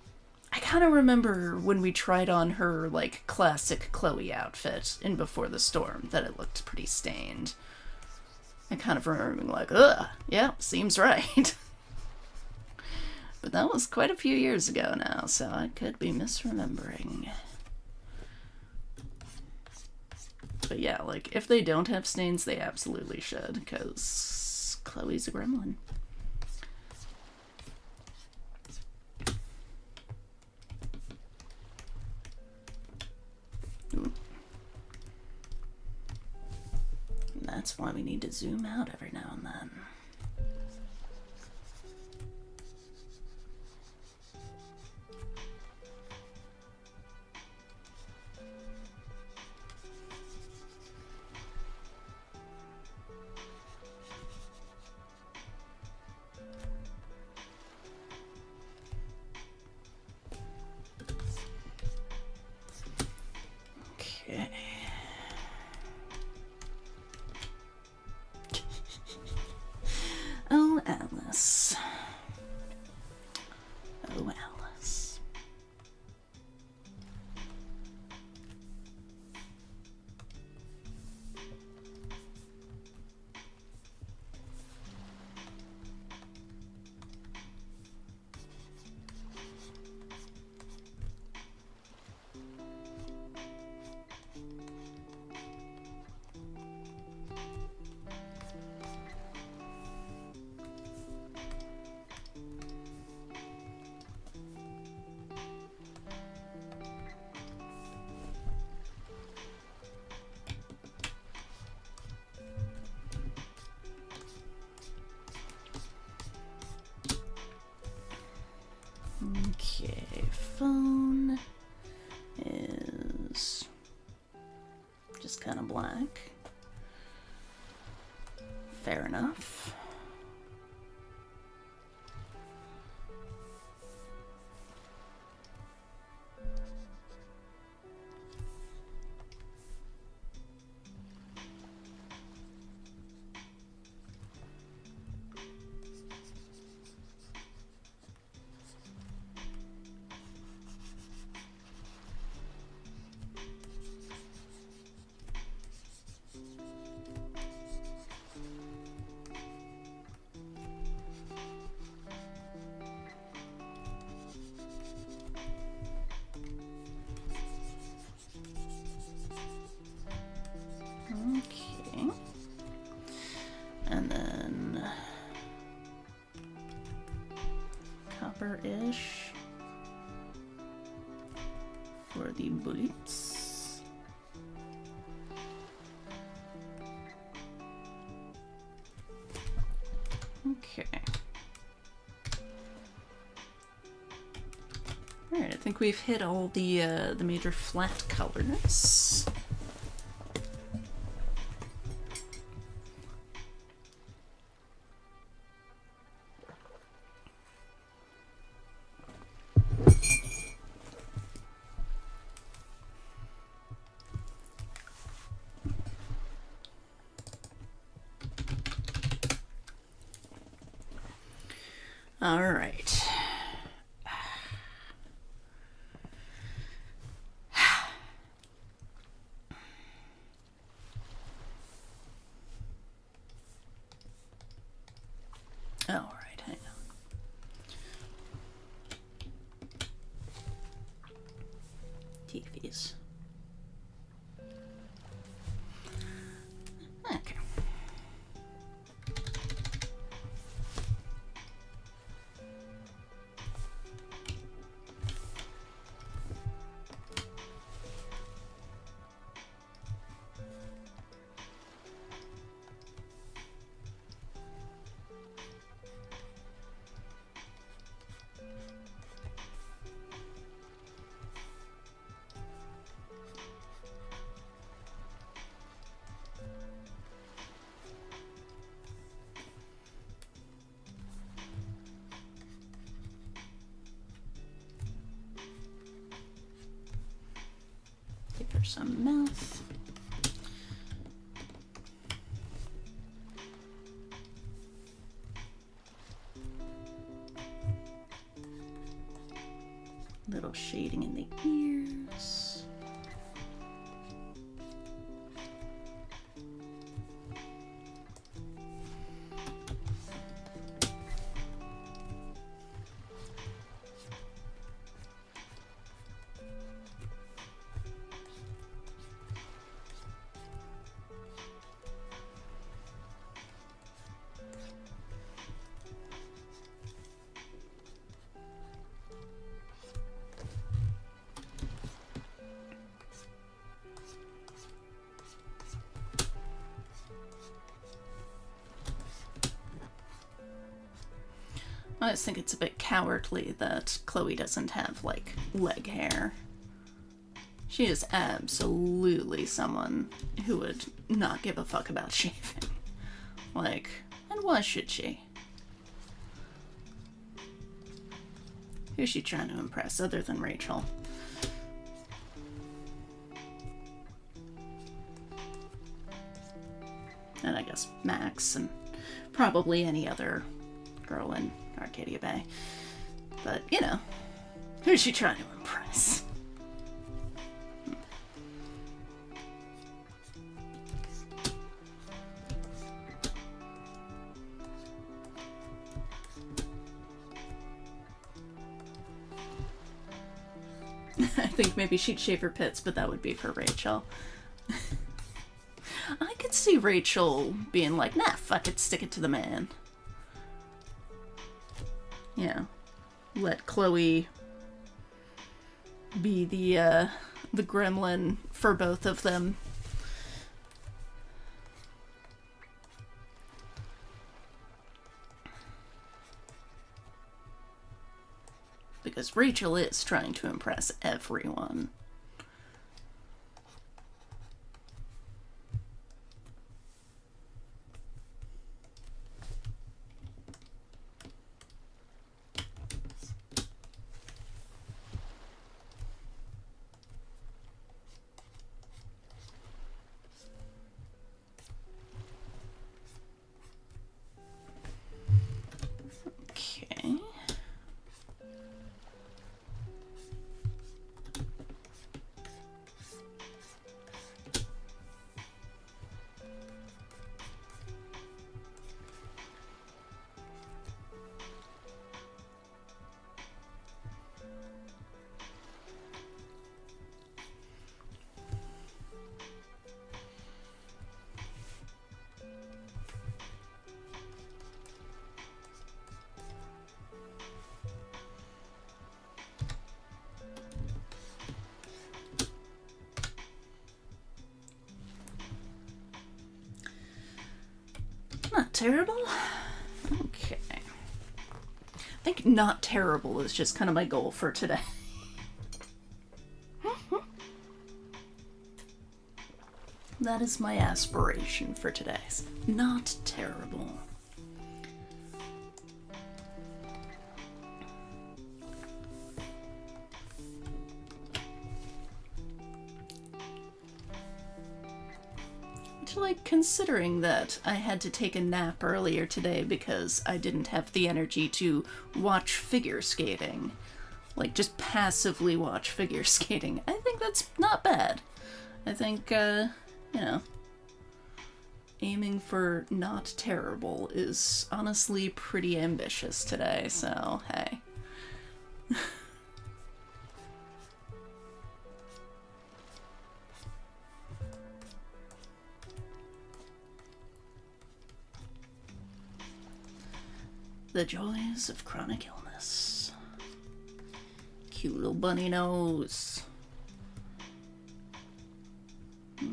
I kind of remember when we tried on her, like, classic Chloe outfit in Before the Storm, that it looked pretty stained. I kind of remember being like, ugh, yeah, seems right. But that was quite a few years ago now, so I could be misremembering. But yeah, like, if they don't have stains, they absolutely should, because Chloe's a gremlin. Ooh. And that's why we need to zoom out every now and then. Okay. Oh, Alice. Oh, Alice. Okay, phone is just kind of black. Fair enough. for the bullets. Okay. Alright, I think we've hit all the major flat colors. Alright. Alright, hang on. TVs. Okay. Give her some mouth. Little shading in the ears. I just think it's a bit cowardly that Chloe doesn't have, like, leg hair. She is absolutely someone who would not give a fuck about shaving. Like, and why should she? Who's she trying to impress other than Rachel? And I guess Max and probably any other girl in Arcadia Bay. But, you know, who's she trying to impress? I think maybe she'd shave her pits, but that would be for Rachel. I could see Rachel being like, nah, fuck it, stick it to the man. Yeah. Let Chloe be the gremlin for both of them. Because Rachel is trying to impress everyone. terrible? Okay. I think not terrible is just kind of my goal for today. That is my aspiration for today. Not terrible. Like, considering that I had to take a nap earlier today because I didn't have the energy to watch figure skating. Like, just passively watch figure skating. I think that's not bad. I think, you know, aiming for not terrible is honestly pretty ambitious today, so hey. The joys of chronic illness. Cute little bunny nose.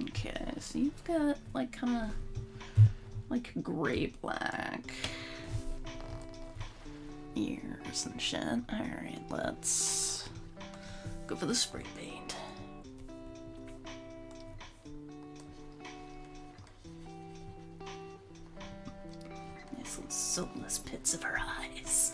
Okay, so you've got, like, kind of, like, gray-black ears and shit. Alright, let's go for the spray paint. Nice little soulless pits of her eyes.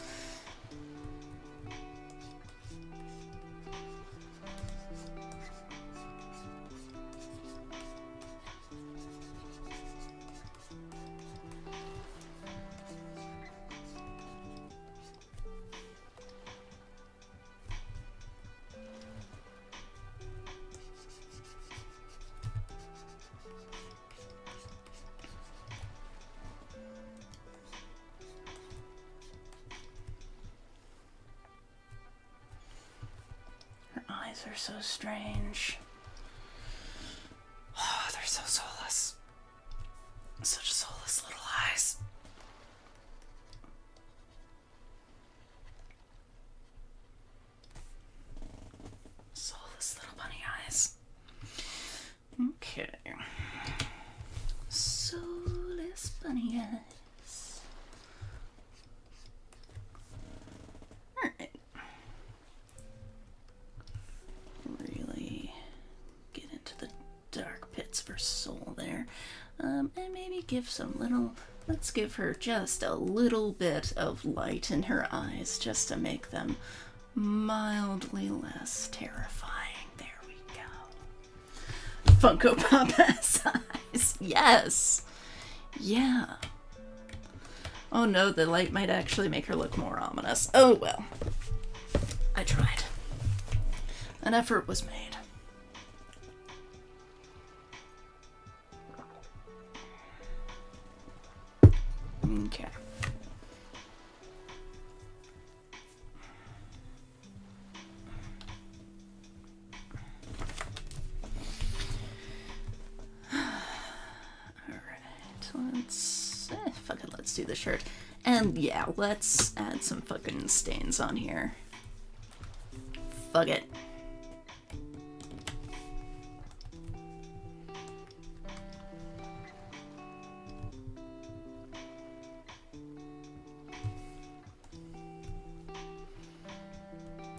Are so strange. Oh, they're so soulless. Such soulless little eyes. Soulless little bunny eyes. Okay. Soulless bunny eyes. Alright. Really get into the dark pits of her soul there. And maybe give some little, let's give her just a little bit of light in her eyes just to make them mildly less terrifying. There we go. Funko Pop ass eyes. Yes. Yeah. Oh no, the light might actually make her look more ominous. Oh well. I tried. An effort was made. Okay. Alright, fuck it, let's do the shirt. And yeah, let's add some fucking stains on here. Fuck it.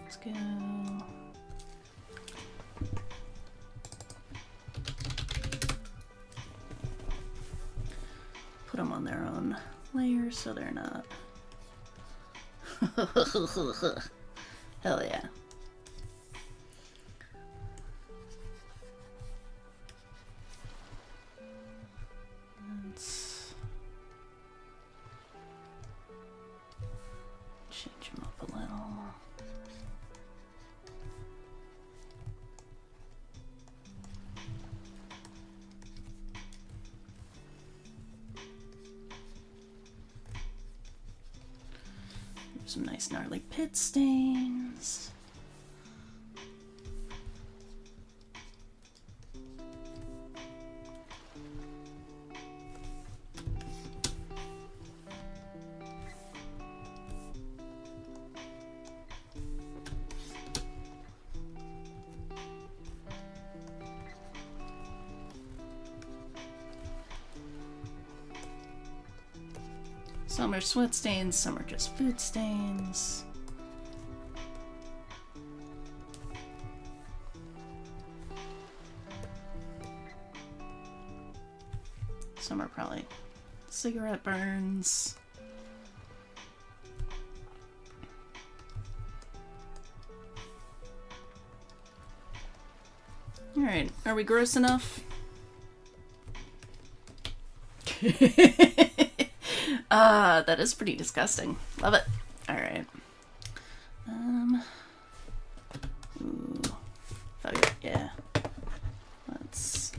Let's go. Put them on their own layer so they're not. Hell yeah. Let's change them up a little. Some nice gnarly pit stains. Some are sweat stains, some are just food stains. Some are probably cigarette burns. Alright, are we gross enough? That is pretty disgusting. Love it. Alright. Ooh. Fuck it, yeah. Let's...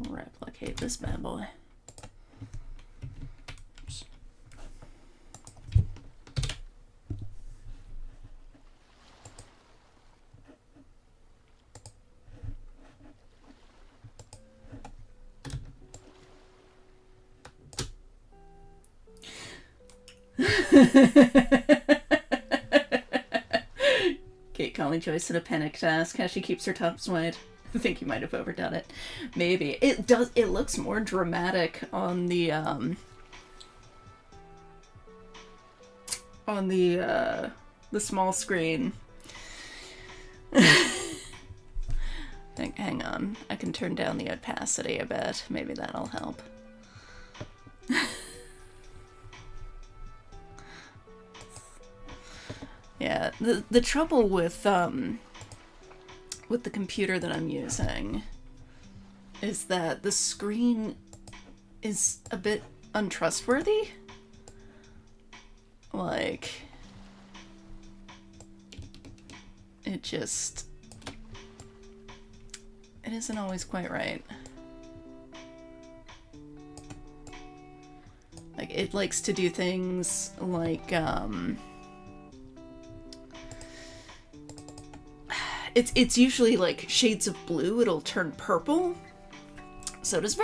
replicate this bad boy. Oops. Kate calling Joyce in a panic to ask how she keeps her tops wide. I think you might have overdone it. Maybe. It does. It looks more dramatic on the small screen. Hang on. I can turn down the opacity a bit. Maybe that'll help. Yeah, the trouble with the computer that I'm using is that the screen is a bit untrustworthy. Like, it isn't always quite right. Like, it likes to do things like, it's usually like shades of blue, it'll turn purple. So it's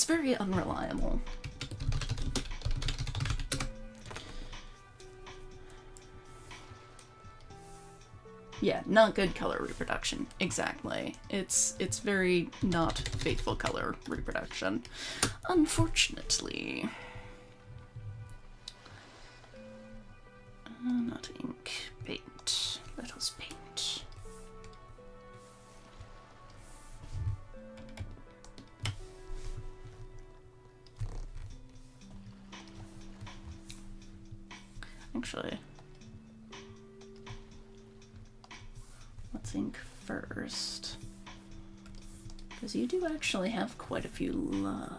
very unreliable. Yeah, not good color reproduction. Exactly. It's very not faithful color reproduction. Unfortunately. Not ink. Paint. Let us paint. Actually, let's ink first, because you do actually have quite a few lines.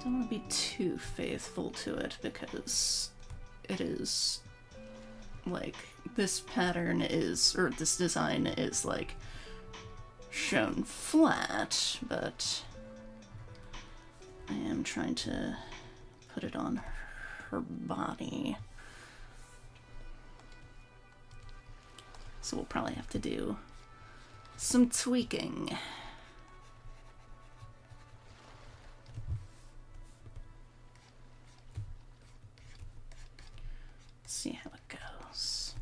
Don't want to be too faithful to it because it is like this pattern is, or this design is like shown flat, but I am trying to put it on her body. So we'll probably have to do some tweaking. See how it goes.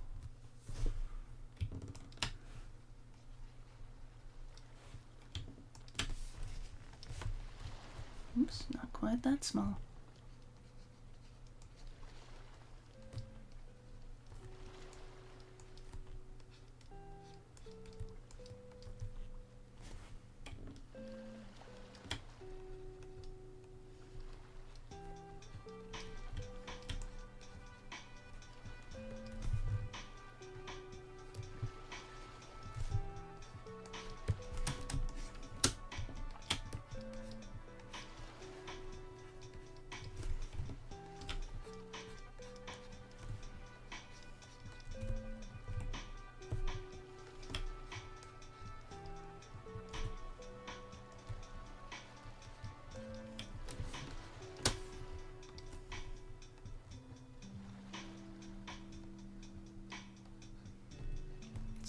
Oops, not quite that small.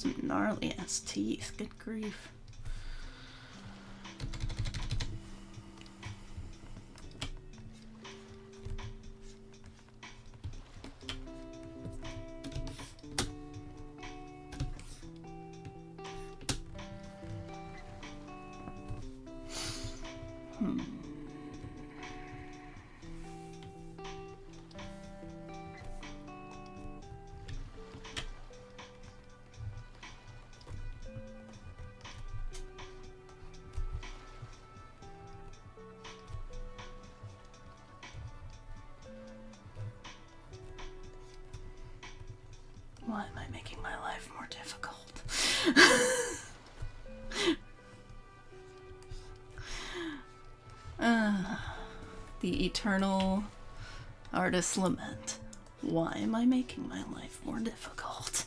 Some gnarly ass teeth. Good grief. Why am I making my life more difficult? The eternal artist's lament. Why am I making my life more difficult?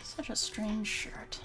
Such a strange shirt.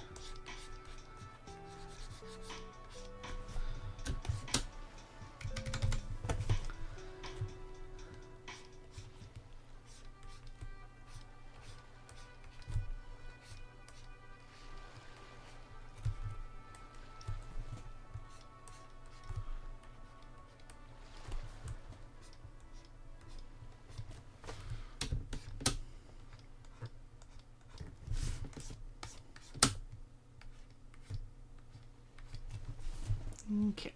Okay.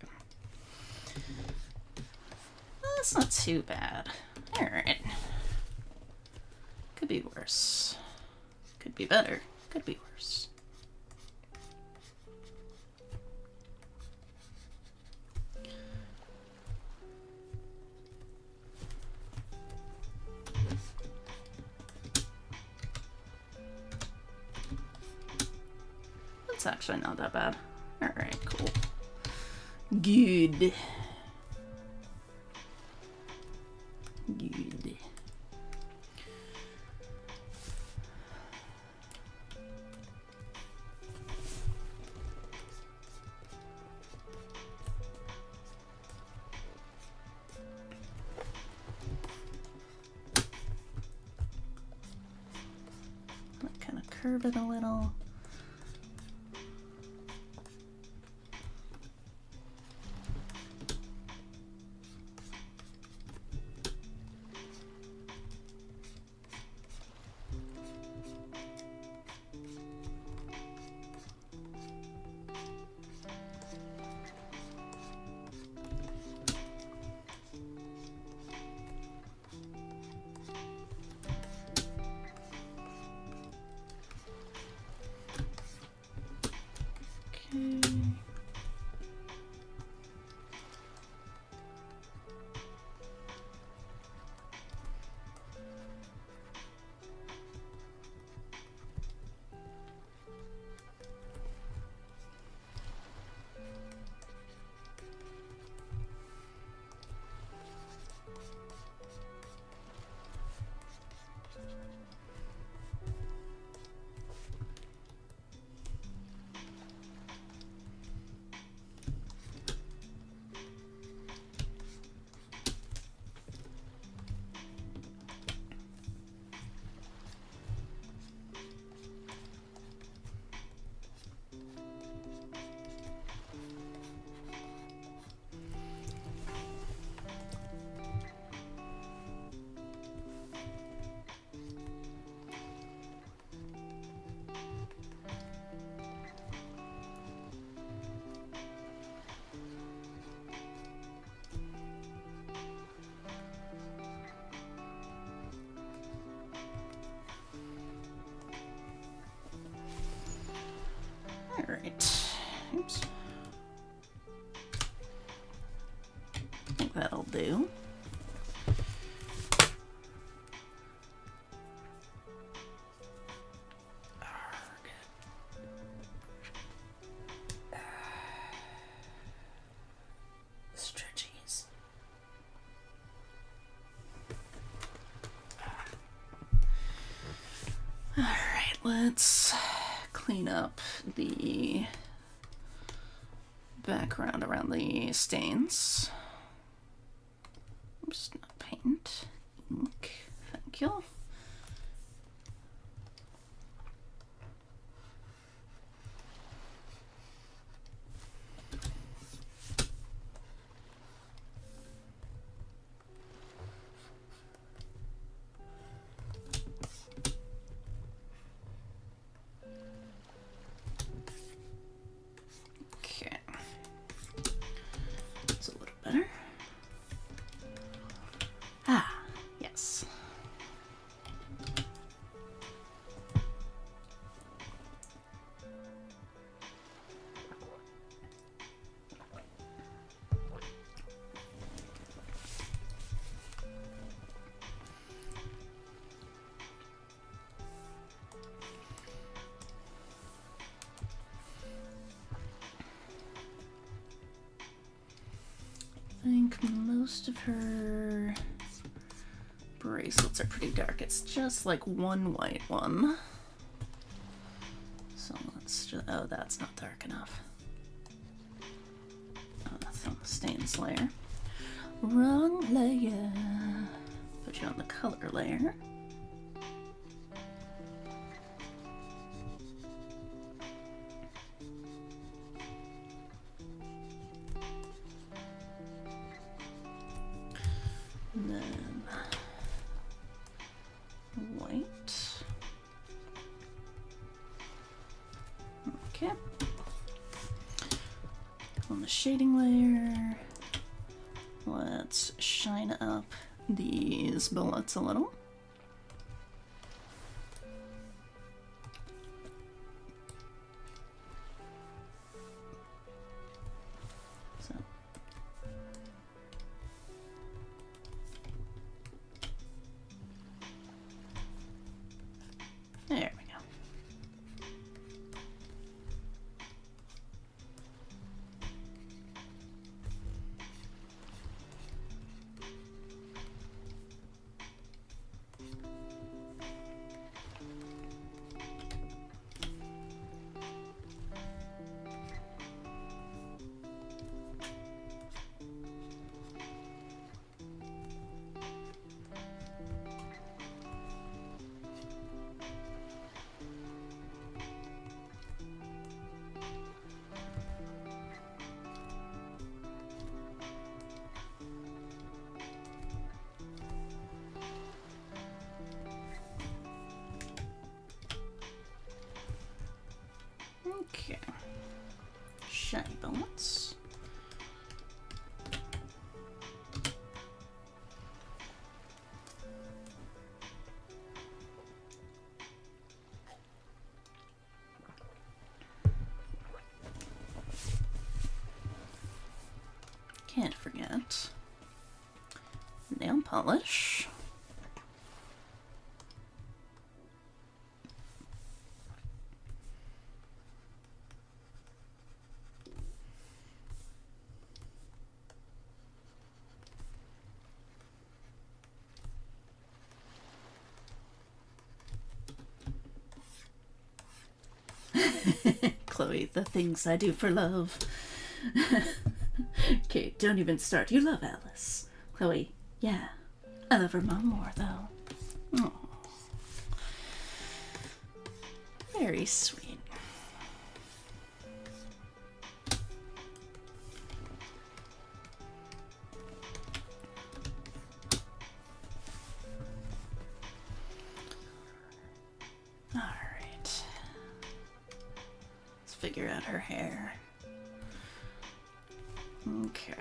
Well, that's not too bad. Alright. Could be worse. Could be better. Could be worse. That's actually not that bad. Alright, cool. Good. Good. Kind of curve it a little. Alright. Oops. I think that'll do. Stretchies. Alright, let's clean up the background around the stains. Oops, not paint. Ink. Thank you. Okay. It's a little better. Ah, yes. I think most of her bracelets are pretty dark. It's just like one white one. So let's just, oh, that's not dark enough. Oh, that's on the stains layer. Wrong layer. Put you on the color layer. And then white. Okay. On the shading layer, let's shine up these bullets a little. So. There we go. Okay. Shiny bullets. Can't forget nail polish. Chloe, the things I do for love. Okay, don't even start. You love Alice. Chloe, yeah. I love her mom more, though. Oh. Very sweet. Alright. Let's figure out her hair. Okay.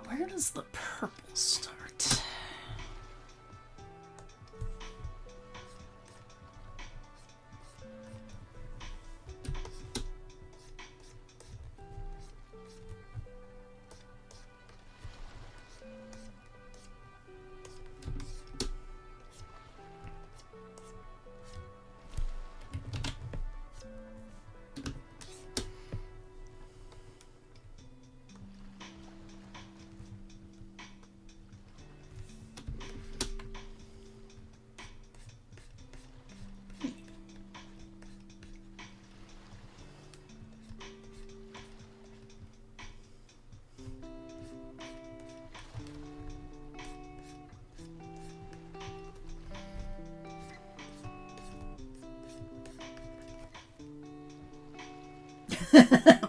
Where does the purple start?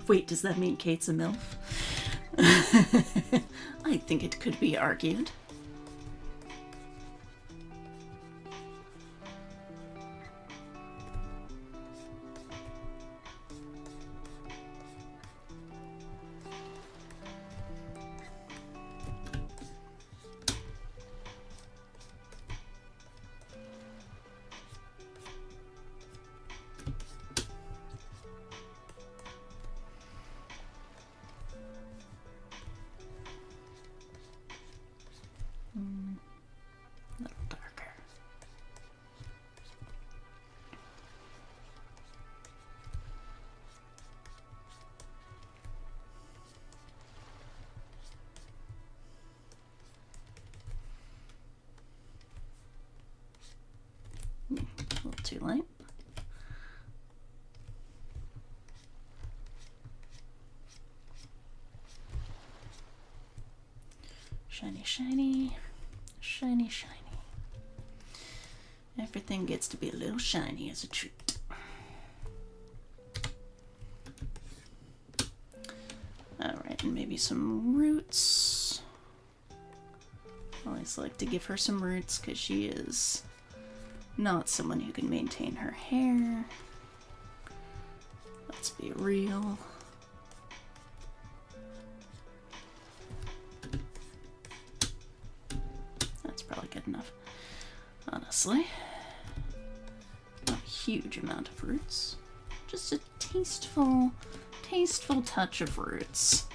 Wait, does that mean Kate's a MILF? I think it could be argued. A little darker. A little too light. Shiny, shiny. Shiny, shiny. Everything gets to be a little shiny as a treat. Alright, and maybe some roots. Always like to give her some roots because she is not someone who can maintain her hair. Let's be real. Probably good enough, honestly. Not a huge amount of roots, just a tasteful touch of roots.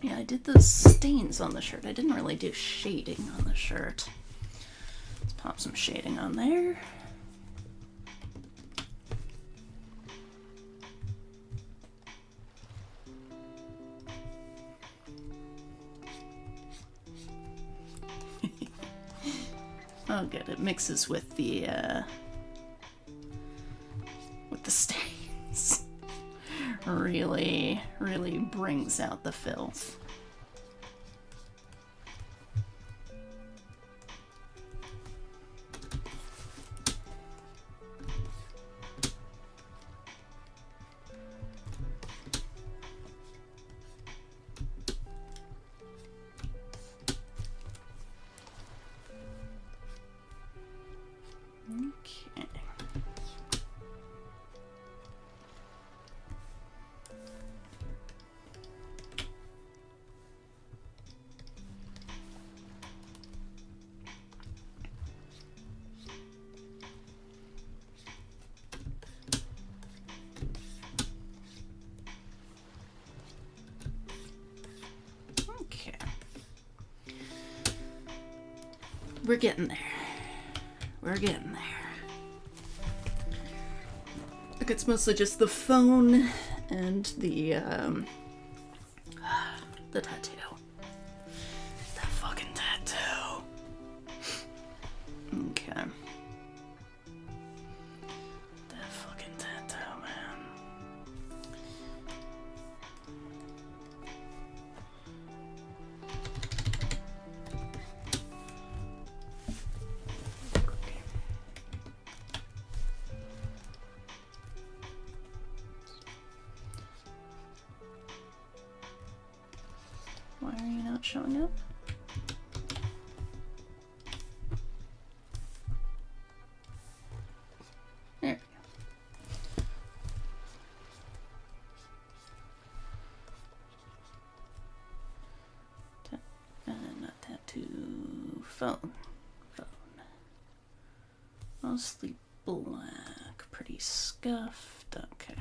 Yeah, I did the stains on the shirt. I didn't really do shading on the shirt. Let's pop some shading on there. Oh, good. It mixes with the stains. Really brings out the filth. Okay. Okay. We're getting there. We're getting there. Look, it's mostly just the phone and the tattoo. That fucking tattoo. Okay. That fucking tattoo, man. phone. Mostly black, pretty scuffed. Okay.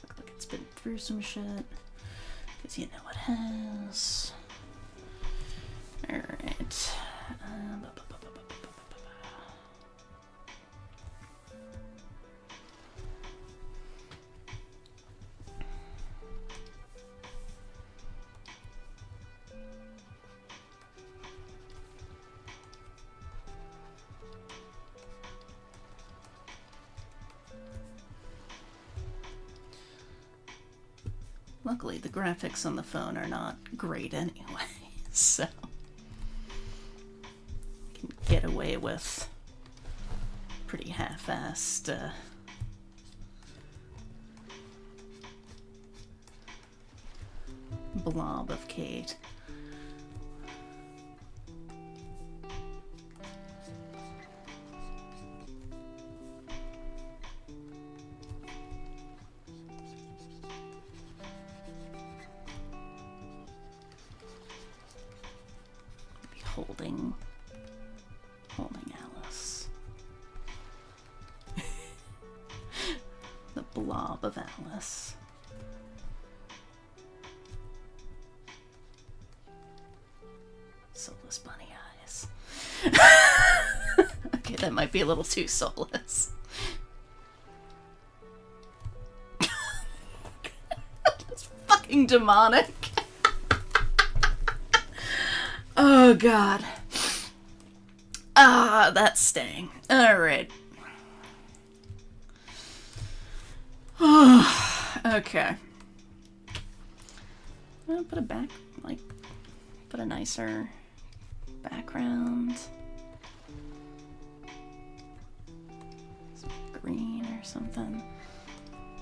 Look like it's been through some shit. Because you know it has. Alright. Luckily, the graphics on the phone are not great anyway, so you can get away with pretty half-assed blob of Kate. Holding Alice. The blob of Alice. Soulless bunny eyes. Okay, that might be a little too soulless. That's fucking demonic. Oh god. Ah, that's staying. Alright. Okay. I'll put put a nicer background. Some green or something.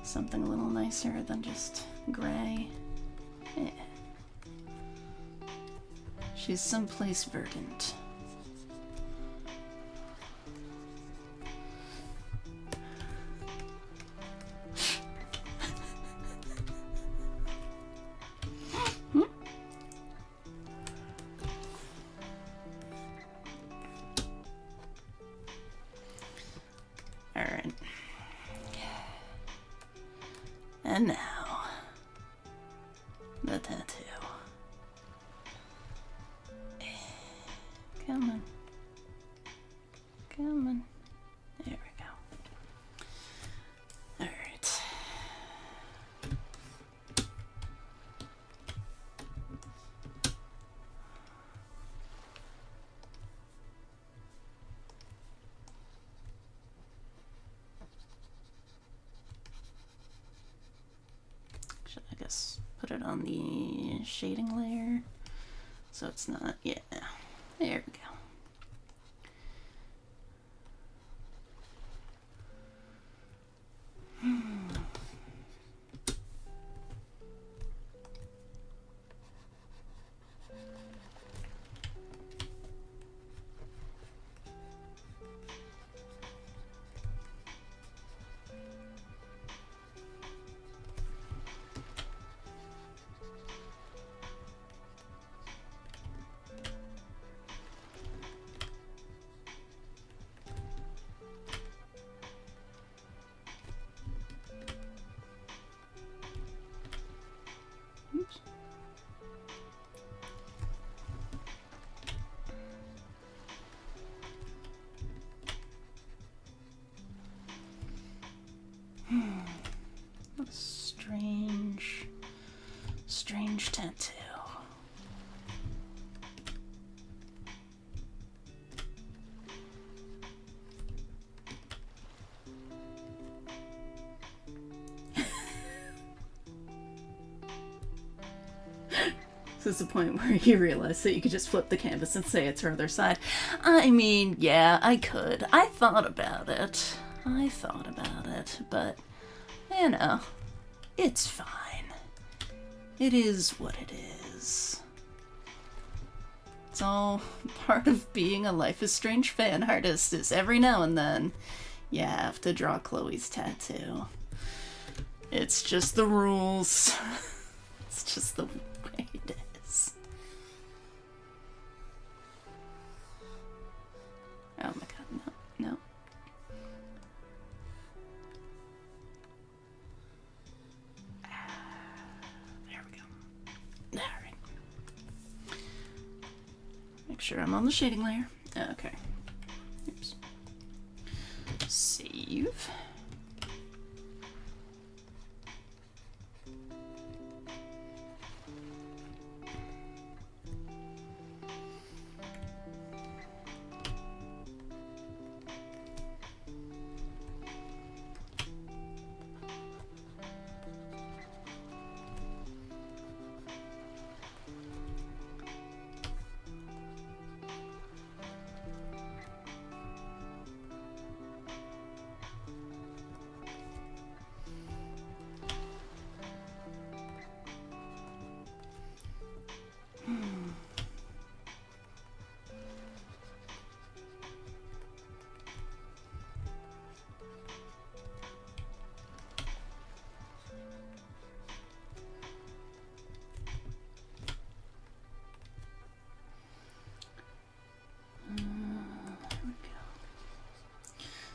Something a little nicer than just gray. Yeah. She's someplace verdant. Alright. And now, the tattoo. Come on. Come on. There we go. Alright. Should I guess put it on the shading layer so it's not, yeah. There we go. Oops. What a strange tattoo. This is the point where you realize that you could just flip the canvas and say it's her other side. I mean, yeah, I could. I thought about it, but Hannah, it's fine. It is what it is. It's all part of being a Life is Strange fan artist, is every now and then you have to draw Chloe's tattoo. It's just the rules. It's just the way it is. Oh my god, no, no. There we go. Alright. Make sure I'm on the shading layer. Okay. Oops. Save.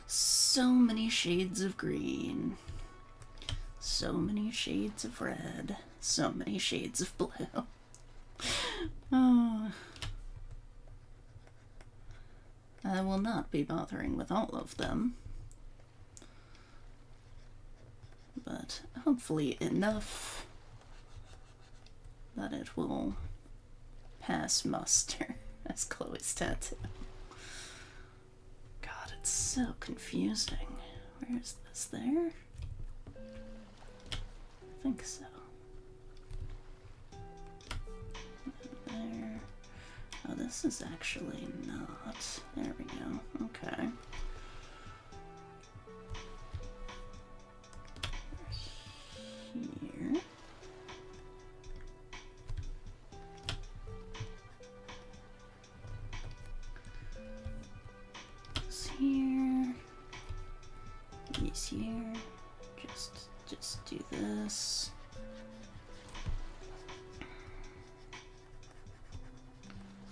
So many shades of green, so many shades of red, so many shades of blue. Oh. I will not be bothering with all of them, but hopefully enough that it will pass muster as Chloe's tattoo. It's so confusing. Where is this? There? I think so. There. Oh, this is actually not. There we go. Okay. Here. Here, these here, just do this.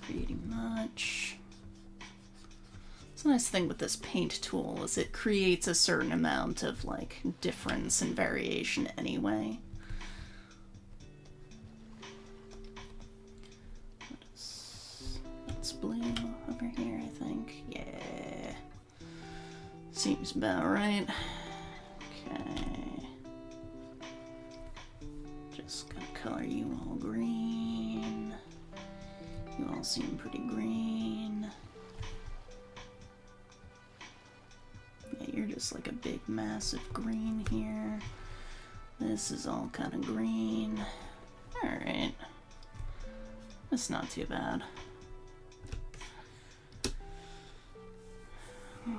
Pretty much. It's a nice thing with this paint tool is it creates a certain amount of like difference and variation anyway. That's blue over here, I think. Yeah. Seems about right. Okay. Just gonna color you all green. You all seem pretty green. Yeah, you're just like a big massive green here. This is all kind of green. Alright. That's not too bad.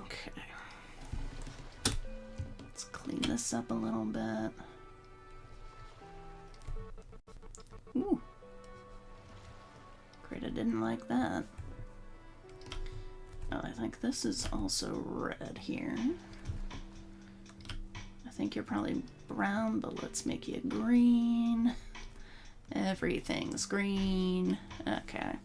Okay. Let's clean this up a little bit. Ooh. Great, I didn't like that. Oh, I think this is also red here. I think you're probably brown, but let's make you green. Everything's green. Okay.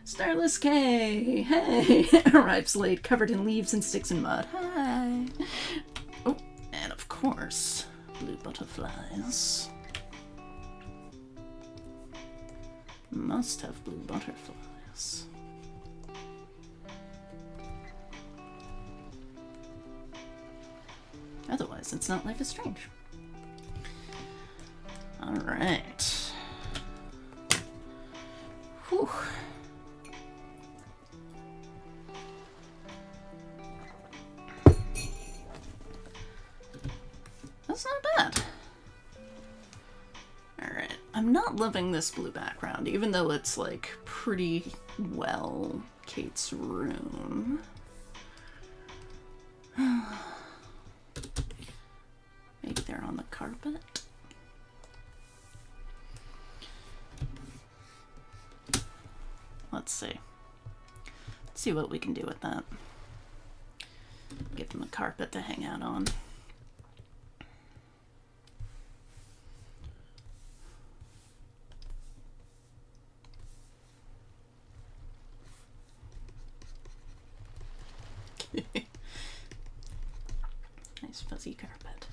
Starless K! Hey! Arrives late, covered in leaves and sticks and mud. Hi! Oh, and of course, blue butterflies. Must have blue butterflies. Otherwise, it's not Life is Strange. Alright. Whew. That's not bad. Alright, I'm not loving this blue background, even though it's like pretty well Kate's room. on the carpet. Let's see. Let's see what we can do with that. Give them a carpet to hang out on. Nice fuzzy carpet.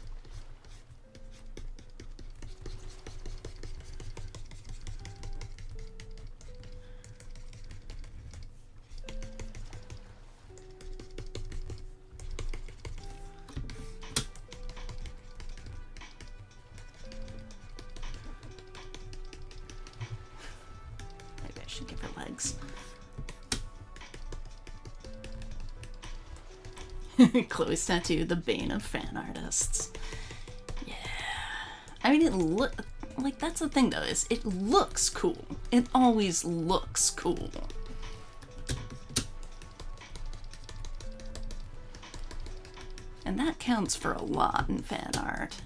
Maybe I should give her legs. Chloe's tattoo, the bane of fan artists. Yeah. I mean, like, that's the thing, though, is it looks cool. It always looks cool. And that counts for a lot in fan art.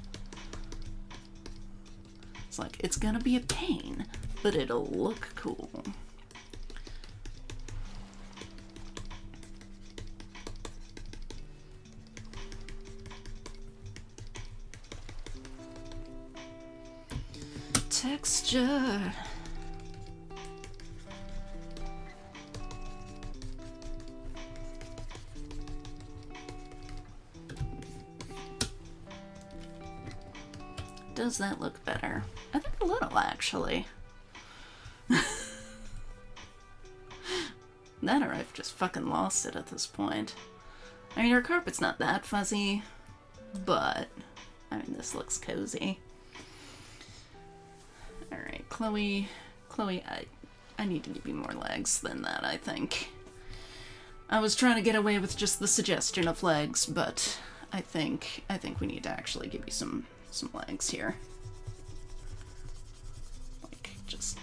It's like, it's gonna be a pain, but it'll look cool. Texture. Does that look better? I think a little, actually. That or I've just fucking lost it at this point. I mean, her carpet's not that fuzzy, but I mean, this looks cozy. Alright, Chloe, I need to give you more legs than that, I think. I was trying to get away with just the suggestion of legs, but I think we need to actually give you some legs here. Like, just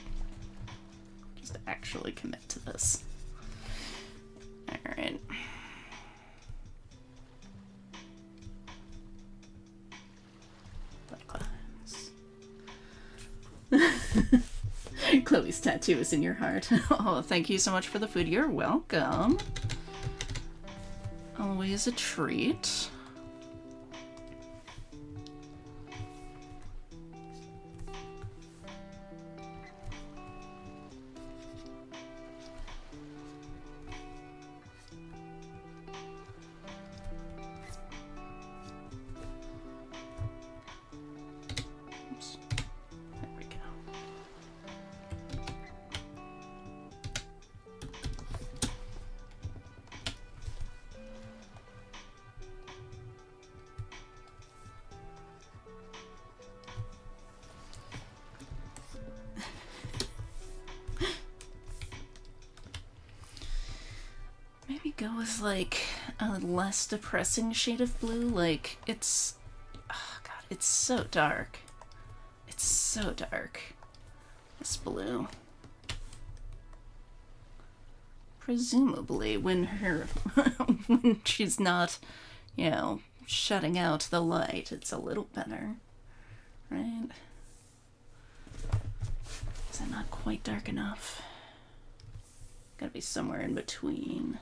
actually commit to this. Alright. Chloe's tattoo is in your heart. Oh, thank you so much for the food. You're welcome. Always a treat. Maybe go with, like, a less depressing shade of blue. Like, it's... oh, God, it's so dark. It's so dark. This blue. Presumably, when when she's not, you know, shutting out the light, it's a little better. Right? Is it not quite dark enough? Gotta be somewhere in between.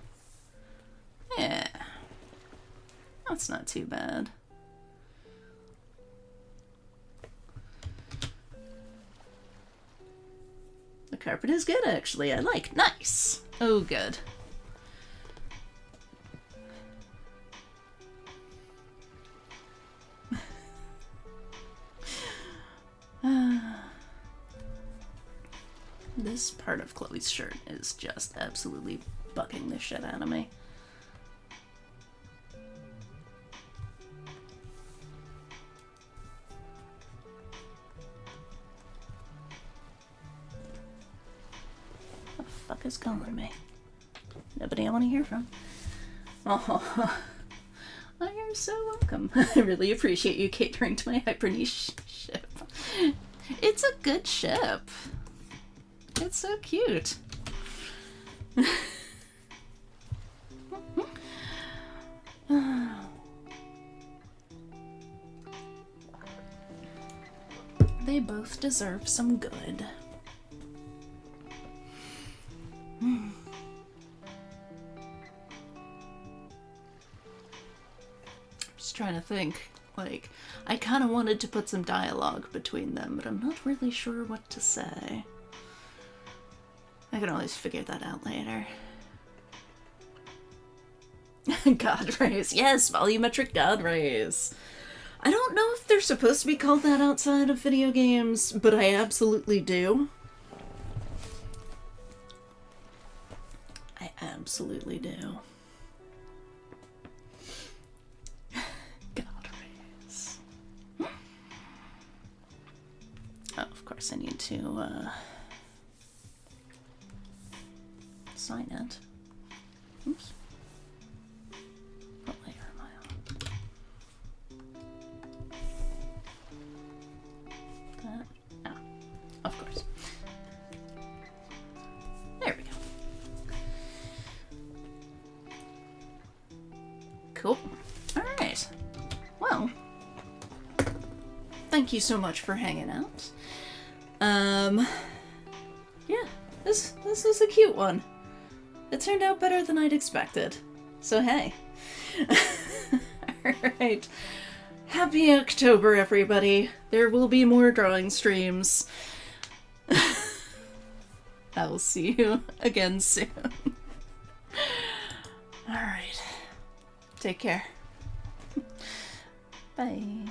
Yeah. That's not too bad. The carpet is good, actually. I like. Nice. Oh, good. This part of Chloe's shirt is just absolutely bugging the shit out of me. What the fuck is calling me? Nobody I want to hear from. Oh, you're so welcome. I really appreciate you catering to my hyper niche ship. It's a good ship. It's so cute. they both deserve some good. Just trying to think. Like, I kind of wanted to put some dialogue between them, but I'm not really sure what to say. I can always figure that out later. God rays. Yes, volumetric god rays. I don't know if they're supposed to be called that outside of video games, but I absolutely do. I absolutely do. God rays. Oh, of course I need to, sign it. Oops. What layer am I on? That. Oh, of course. There we go. Cool. Alright. Well, thank you so much for hanging out. Yeah, this was a cute one. It turned out better than I'd expected. So hey. Alright. Happy October, everybody. There will be more drawing streams. I will see you again soon. Alright. Take care. Bye.